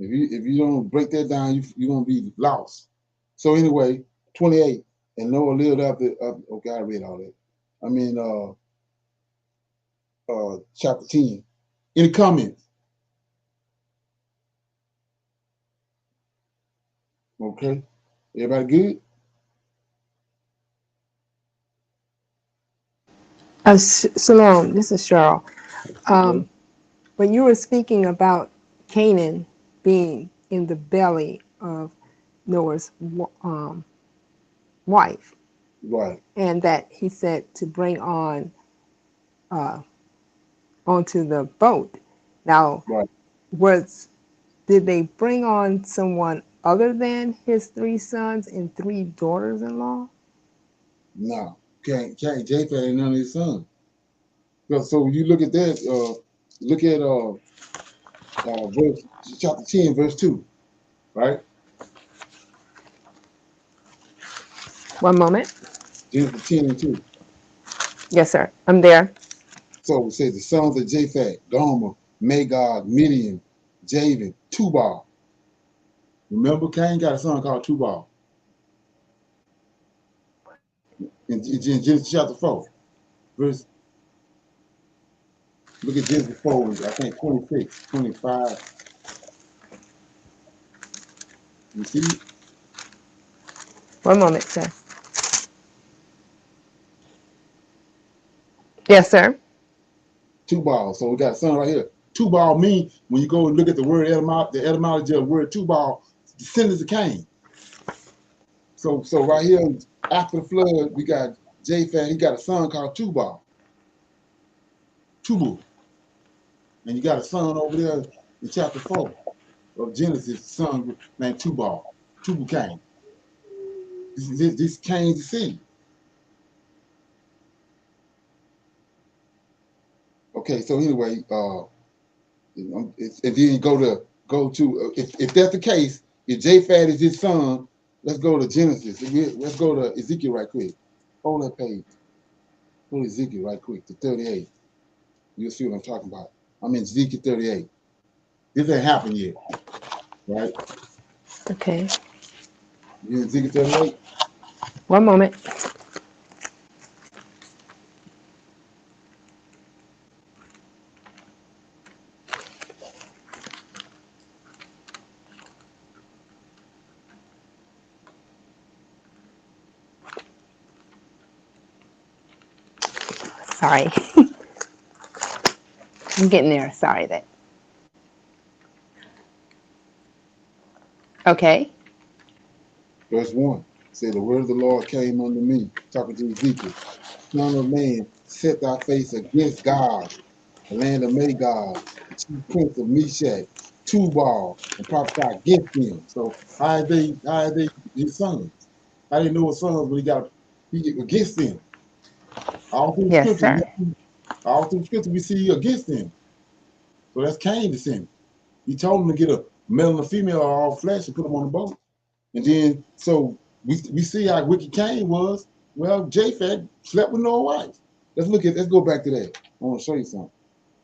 If you don't break that down, you're going to be lost. So anyway, 28, "And Noah lived after," okay, I read all that. I mean, chapter 10. Any comments? Okay. Everybody good? Shalom, this is Cheryl. Okay. When you were speaking about Canaan being in the belly of Noah's wife, Right. and that he said to bring onto the boat. Now, Right. did they bring on someone other than his 3 sons and 3 daughters-in-law? No. Japhet ain't none of his sons. So you look at that, look at verse chapter 10, verse 2, right? One moment. Genesis 10 and 2. Yes, sir. I'm there. So it says the sons of Japhet, Gomer, Magog, Midian, Javan, Tubal. Remember, Cain got a son called Tubal. In Genesis chapter 4, verse, look at Genesis 4, I think 26, 25. You see? One moment, sir. Yes, sir. Tubal. So we got a son right here. Tubal means, when you go and look at the word the etymology of the word Tubal, descendants of Cain. So right here, after the flood, we got Japhet. He got a son called Tubal. Tubal. And you got a son over there in chapter 4 of Genesis, son named Tubal. Tubal Cain. This Cain's seed. Okay, so anyway, and then go to if that's the case, if Japhet is his son, let's go to Genesis. Let's go to Ezekiel right quick. Hold that page. Go to Ezekiel right quick to 38. You'll see what I'm talking about. I'm in Ezekiel 38. This ain't happened yet, right? Okay. You in Ezekiel 38? One moment. Sorry. I'm getting there. Sorry that. Okay. Verse 1. Say the word of the Lord came unto me, talking to Ezekiel. Son of man, set thy face against God, the land of Magog, the chief prince of Meshach, Tubal, and prophesy against them. So how they his sons? How they know his sons when he against them? All through the Yes, scriptures, sir. we see against them. So that's Cain descendant. He told him to get a male and a female of all flesh and put them on the boat. And then so we see how wicked Cain was. Well, Japheth slept with no wife. Let's go back to that. I want to show you something.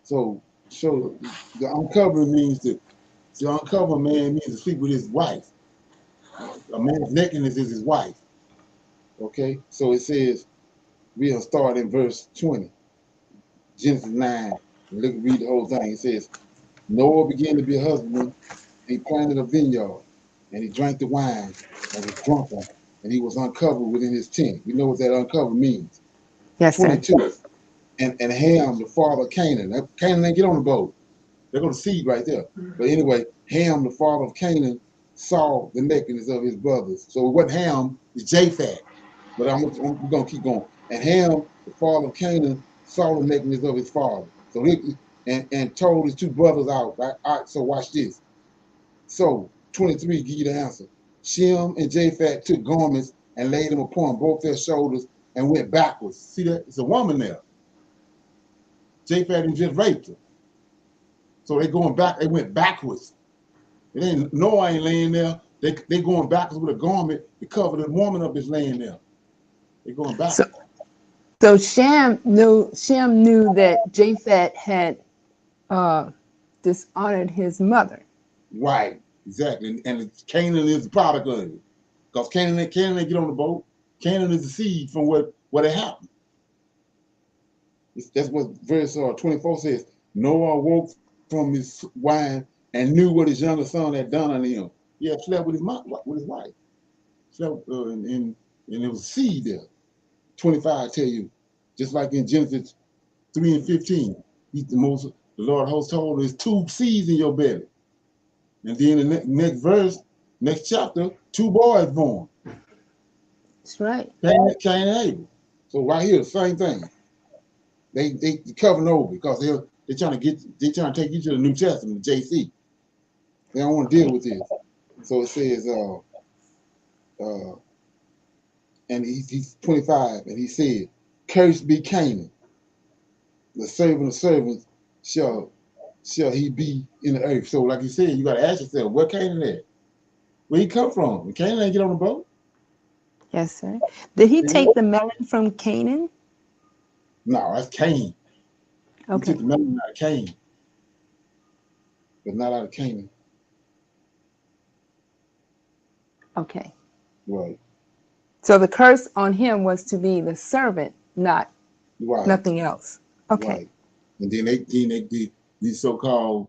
So the uncovering means to uncover a man means to sleep with his wife. A man's nakedness is his wife. Okay, so it says we'll start in verse 20, Genesis 9. Read the whole thing. It says Noah began to be a husbandman. He planted a vineyard, and he drank the wine and was drunken, and he was uncovered within his tent. You know what that uncover means. Yes, sir. 22. And Ham, the father of Canaan. Now, Canaan didn't get on the boat. They're going to see right there. But anyway, Ham, the father of Canaan, saw the nakedness of his brothers. So it wasn't Ham, it's Japheth. But we're going to keep going. And Ham, the father of Canaan, saw the nakedness of his father. So and told his two brothers out. Right? So watch this. So 23 give you the answer. Shem and Japheth took garments and laid them upon both their shoulders and went backwards. See that? It's a woman there. Japheth just raped her. So they going back, they went backwards. It ain't Noah ain't laying there. They going backwards with a garment to cover the woman up that's laying there. They going backwards. So Shem knew that Japheth had dishonored his mother. Right, exactly. And Canaan is the product of it. Because Canaan didn't get on the boat. Canaan is the seed from what it happened. That's what verse 24 says. Noah awoke from his wine and knew what his younger son had done unto him. He had slept with his wife. Slept, and there was seed there. 25 tell you, just like in Genesis 3 and 15, the Lord host told there's 2 seeds in your belly. And then in the next verse, next chapter, 2 boys born. That's right. Cain and Abel. So right here, the same thing. They covering over because they're trying to take you to the New Testament, the JC. They don't want to deal with this. So it says, and he's 25, and he said, "Cursed be Canaan, the servant of servants shall he be in the earth." So, like you said, you got to ask yourself, where Canaan at? Where he come from? Canaan ain't get on the boat. Yes, sir. Did he take the melon from Canaan? No, that's Cain. Okay. He took the melon out of Cain, but not out of Canaan. Okay. Right. So the curse on him was to be the servant, not nothing else. Okay. Right. And then these so-called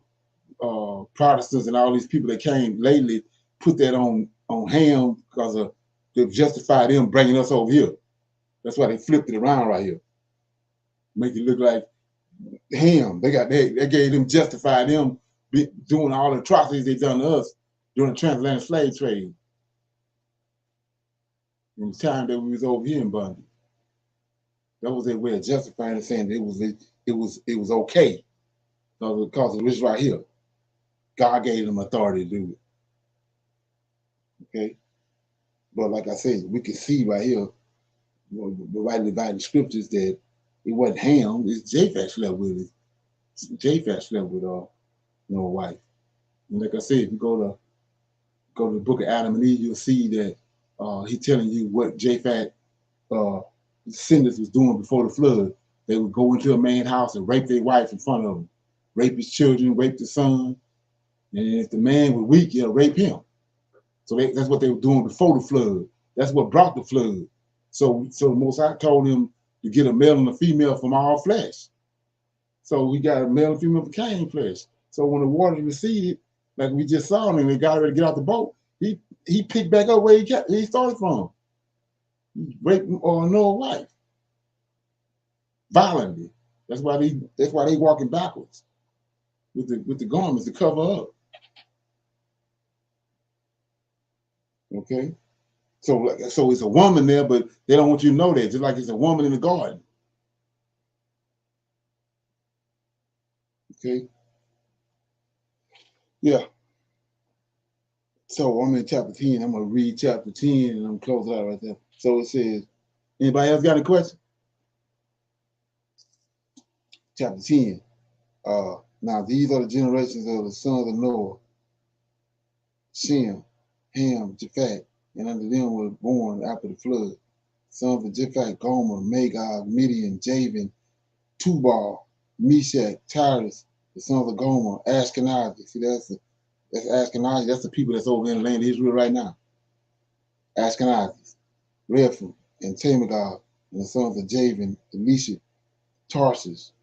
Protestants and all these people that came lately put that on Ham because to justify them bringing us over here. That's why they flipped it around right here. Make it look like Ham. They gave them, justify them doing all the atrocities they done to us during the transatlantic slave trade. In the time that we was over here in bondage. That was their way of justifying it, saying it was okay. Because it was right here. God gave them authority to do it. Okay? But like I said, we can see right here, rightly by the scriptures, that it wasn't Ham, it's Japheth slept with it. Japheth slept with no wife. And like I said, if you go to the book of Adam and Eve, you'll see that He telling you what Japhet descendants was doing before the flood. They would go into a man's house and rape their wife in front of him, rape his children, rape the son, and if the man was weak, he'll rape him. So that's what they were doing before the flood. That's what brought the flood. So the Most High told him to get a male and a female from all flesh. So we got a male and female from Cain flesh. So when the water receded, like we just saw him, and they got ready to get out the boat, he picked back up where he started from. He raped Noah's wife violently. That's why they walking backwards with the garments to cover up. Okay, so it's a woman there, but they don't want you to know that. Just like it's a woman in the garden. Okay. Yeah. So I'm in chapter 10. I'm gonna read chapter 10 and I'm closing out right there. So it says, anybody else got a question? Chapter 10. Now these are the generations of the sons of Noah: Shem, Ham, Japheth, and unto them were born after the flood. Sons of Japheth: Gomer, Magog, Midian, Javan, Tubal, Meshach, Tyrus. The sons of Gomer: Ashkenazi. See, that's Ashkenazi. That's the people that's over in the land of Israel right now. Ashkenazis, Rephaim, and Tamagog. And the sons of Javan: Elisha, Tarsus,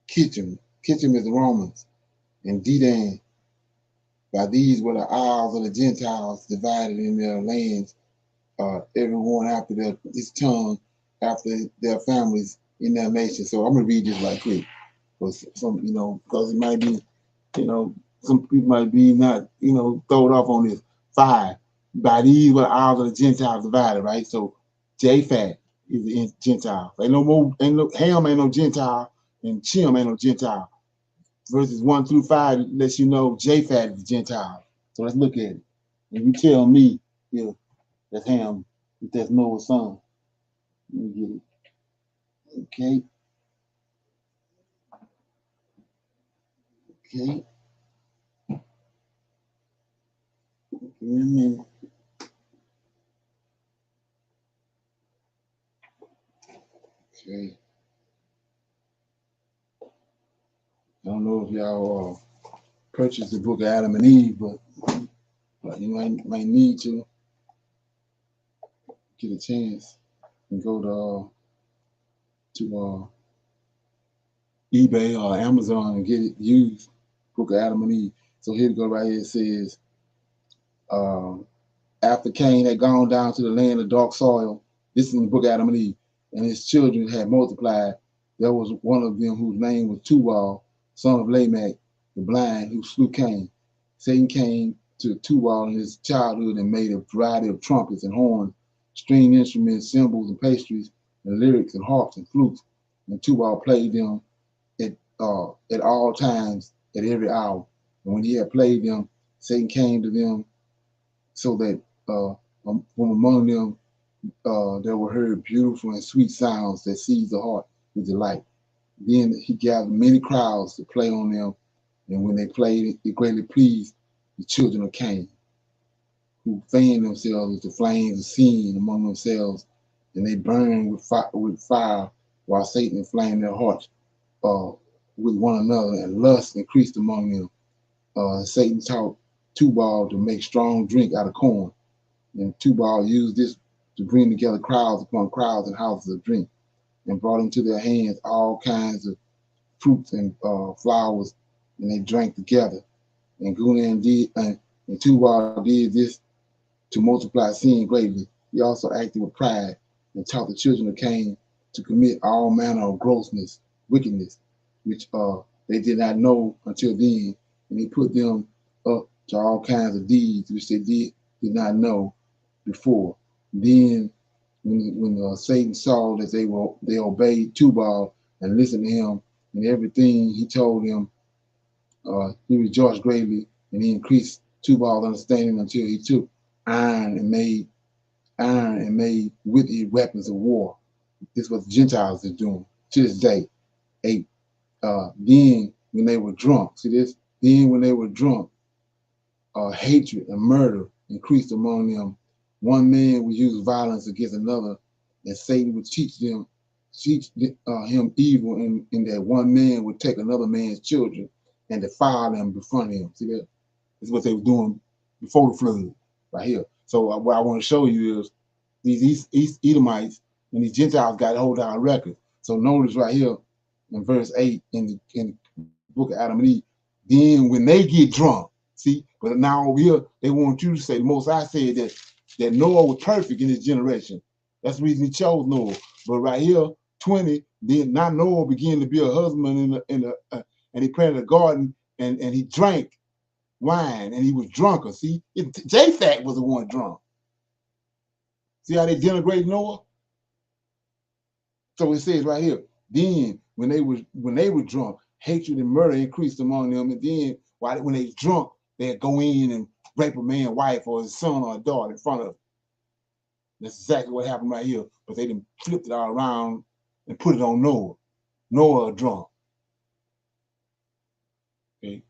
Kittim. Kittim is the Romans, and Dedan. By these were the isles of the Gentiles divided in their lands, everyone after his tongue, after their families in their nation. So I'm gonna read this right quick, because because it might be, some people might be not, thrown off on this. 5. By these were the isles of the Gentiles divided, right? So Japhet is the Gentile. Ham ain't no Gentile, and Shem ain't no Gentile. Verses 1 through 5 lets you know Japhet is the Gentile. So let's look at it. And you tell me if that's Ham, if that's Noah's son. Let me get it. Okay. Okay. Give me a minute. Okay. I don't know if y'all purchased the book of Adam and Eve, but you might need to get a chance and go to eBay or Amazon and get it used. Book of Adam and Eve. So here we go right here. It says, after Cain had gone down to the land of dark soil, this is in the book of Adam and Eve, and his children had multiplied, there was one of them whose name was Tubal, son of Lamech, the blind, who slew Cain. Satan came to Tubal in his childhood and made a variety of trumpets and horns, string instruments, cymbals and pastries, and lyrics and harps and flutes. And Tubal played them at all times, at every hour. And when he had played them, Satan came to them, so that from among them there were heard beautiful and sweet sounds that seized the heart with delight. Then he gathered many crowds to play on them, and when they played, it greatly pleased the children of Cain, who fanned themselves with the flames of sin among themselves, and they burned with fire while Satan inflamed their hearts with one another, and lust increased among them. Satan taught Tubal to make strong drink out of corn, and Tubal used this to bring together crowds upon crowds and houses of drink, and brought into their hands all kinds of fruits and flowers, and they drank together. And Gunan did, and Tubal did this to multiply sin greatly. He also acted with pride and taught the children of Cain to commit all manner of grossness, wickedness, which they did not know until then, and he put them up to all kinds of deeds which they did not know before. Then, when Satan saw that they obeyed Tubal and listened to him and everything he told them, he rejoiced greatly, and he increased Tubal's understanding until he took iron and made with it weapons of war. This is what the Gentiles are doing to this day. 8. Then when they were drunk, see this? Then when they were drunk, hatred and murder increased among them, one man would use violence against another, and Satan would teach him evil, and that one man would take another man's children and defile them before him. See that? That's what they were doing before the flood, right here. So what I want to show you is these East Edomites and these Gentiles got to hold our record. So notice right here in verse 8 in the book of Adam and Eve, then when they get drunk, see, but now over here, they want you to say, the Most High said that Noah was perfect in his generation. That's the reason he chose Noah. But right here, 20, then not Noah began to be a husband and he planted a garden and he drank wine and he was drunker. See, Japhet was the one drunk. See how they denigrate Noah? So it says right here, then when they were drunk, hatred and murder increased among them, and then when they drunk, they'd go in and rape a man's wife or his son or a daughter in front of them. That's exactly what happened right here. But they done flipped it all around and put it on Noah. Noah drunk. Okay.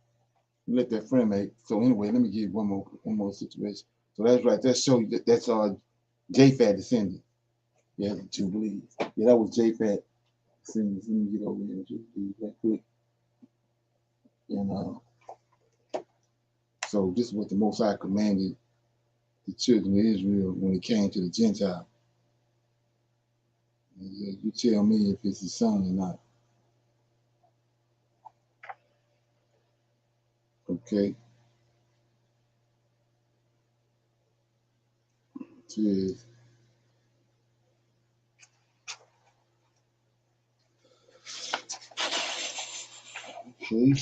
Let that friend make. So anyway, let me give you one more situation. So that's right. That show you that's Japhet descendant. Yeah, the Jubilees. Yeah, that was Japhet descendants. Let me get over here and Jubilees that quick. And so this is what the Most High commanded the children of Israel when it came to the Gentile. You tell me if it's his son or not. Okay. Cheers. Okay.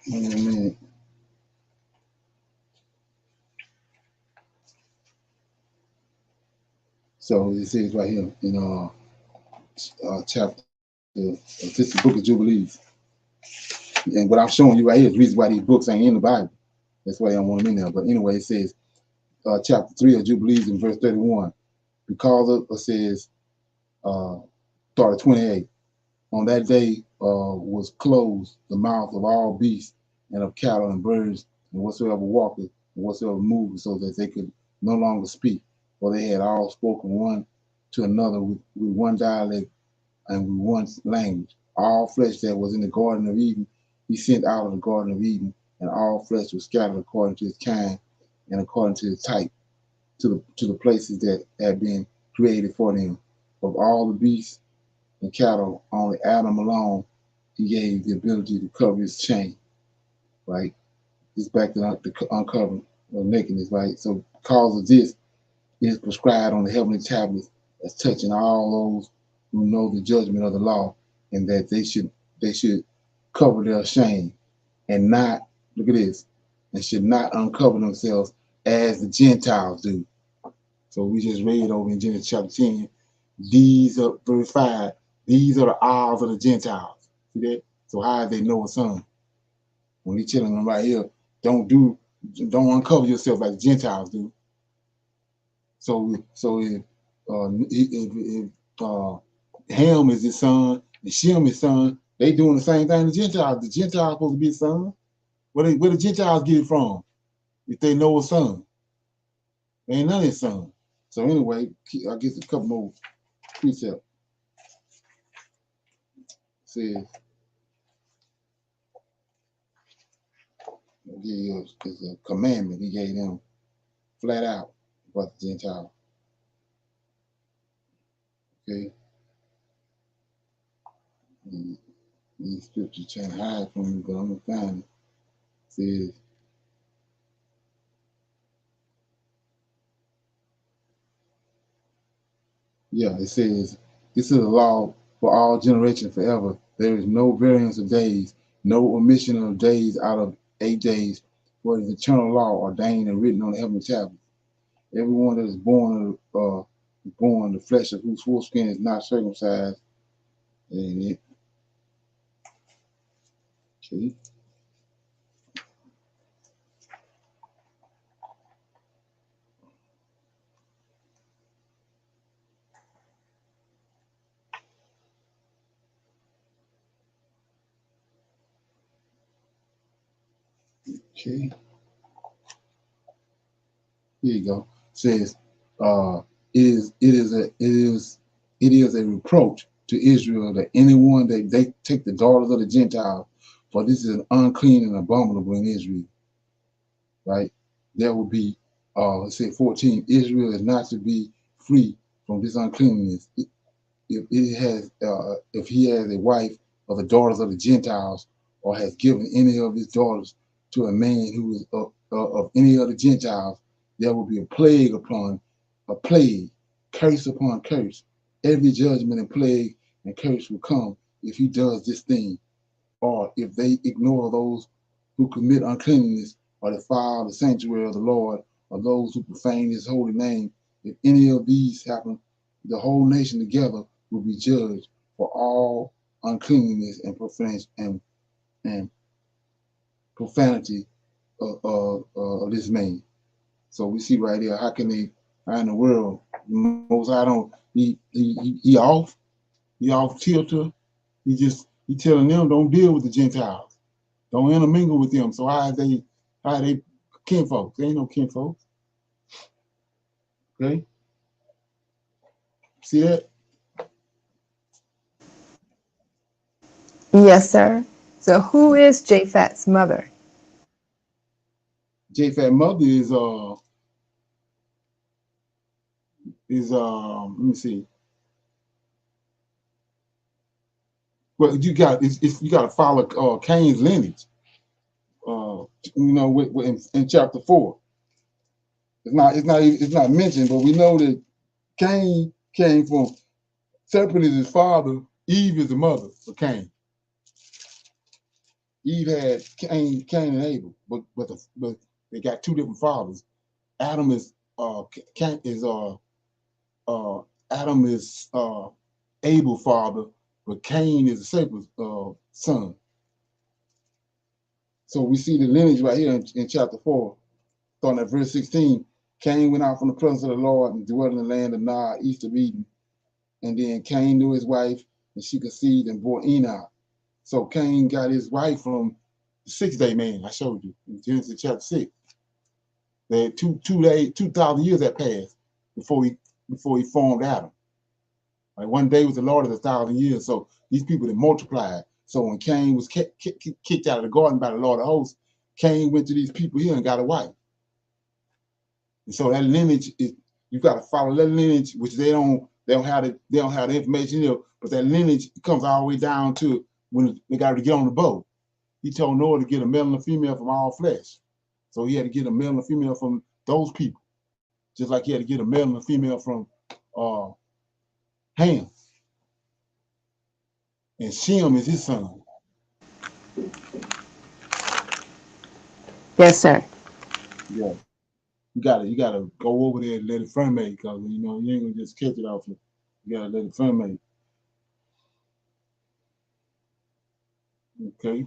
In a minute. So it says right here in chapter, this is the book of Jubilees. And what I'm showing you right here is the reason why these books ain't in the Bible. That's why I don't want them in there. But anyway, it says chapter 3 of Jubilees in verse 31. Because of, it says, start at 28. On that day was closed the mouth of all beasts and of cattle and birds and whatsoever walketh and whatsoever moveth, so that they could no longer speak, for they had all spoken one to another with one dialect and with one language. All flesh that was in the Garden of Eden, he sent out of the Garden of Eden, and all flesh was scattered according to its kind and according to its type, to the places that had been created for them. Of all the beasts and cattle, only Adam alone he gave the ability to cover his chain, right? It's back to the uncovering of nakedness, right? So because of this, it is prescribed on the heavenly tablets as touching all those who know the judgment of the law, and that they should cover their shame and not, look at this, and should not uncover themselves as the Gentiles do. So we just read over in Genesis chapter 10, these are verified, these are the eyes of the Gentiles. See that? So how is they Noah's son? When he's telling them right here, don't uncover yourself like the Gentiles do. So if Ham is his son and Shem his son, they doing the same thing to Gentiles. The Gentiles supposed to be his son. Where the Gentiles get it from? If they know a son, they ain't none of his son. So anyway, I guess a couple more precepts. Says, it's a commandment he gave them flat out about the Gentile. Okay. And these scriptures trying to hide from me, but I'm gonna find it. It says, yeah, it says, this is a law for all generations forever. There is no variance of days, no omission of days out of 8 days, for it is eternal law ordained and written on the heavenly tablet. Everyone that is born, the flesh of whose foreskin is not circumcised. And it, okay. Okay. Here you go. It says, it is a reproach to Israel that anyone that they take the daughters of the Gentiles, for this is an unclean and abominable in Israel. Right? There will be, let's say 14. Israel is not to be free from this uncleanness. If he has a wife of the daughters of the Gentiles, or has given any of his daughters to a man who is of any of the Gentiles, there will be a plague upon a plague, curse upon curse. Every judgment and plague and curse will come if he does this thing, or if they ignore those who commit uncleanness, or defile the sanctuary of the Lord, or those who profane his holy name. If any of these happen, the whole nation together will be judged for all uncleanness and profanity of this man. So we see right here, how in the world, Most High don't, he off tilter. He telling them, don't deal with the Gentiles, don't intermingle with them. So how are they kinfolks? They ain't no kinfolks. Okay, see that? Yes, sir. So who is Japhet's mother? Japhet's mother let me see. Well, you got to follow Cain's lineage. In chapter 4, it's not mentioned, but we know that Cain came from serpent is his father, Eve is the mother of Cain. Eve had Cain and Abel, but they got two different fathers. Adam is Adam is Abel's father, but Cain is the serpent's son. So we see the lineage right here in chapter 4, starting at verse 16. Cain went out from the presence of the Lord and dwelt in the land of Nod, east of Eden. And then Cain knew his wife, and she conceived and bore Enoch. So Cain got his wife from the 6-day man I showed you in Genesis chapter 6. That 2,000 years had passed before he formed Adam. Like one day with the Lord is 1,000 years. So these people, they multiplied. So when Cain was kicked out of the garden by the Lord of hosts, Cain went to these people here and got a wife. And so that lineage is, you got to follow that lineage, which they don't have the information here, but that lineage comes all the way down to when they got to get on the boat. He told Noah to get a male and a female from all flesh. So he had to get a male and a female from those people, just like he had to get a male and a female from Ham. And Shem is his son. Yes, sir. Yeah. You gotta go over there and let it ferment, because you ain't gonna just catch it off you. You gotta let it ferment. Okay.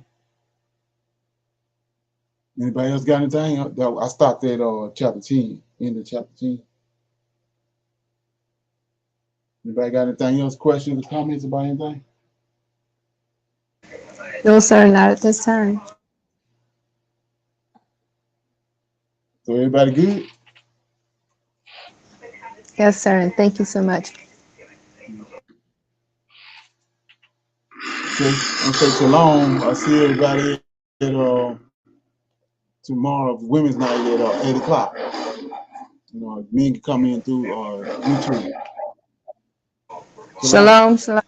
Anybody else got anything? I stopped at chapter 10, end of chapter 10. Anybody got anything else? Questions or comments about anything? No, sir, not at this time. So everybody good? Yes, sir, and thank you so much. Okay, shalom. I see everybody at tomorrow, Women's Night at 8 o'clock. Men can come in through YouTube. Shalom, shalom.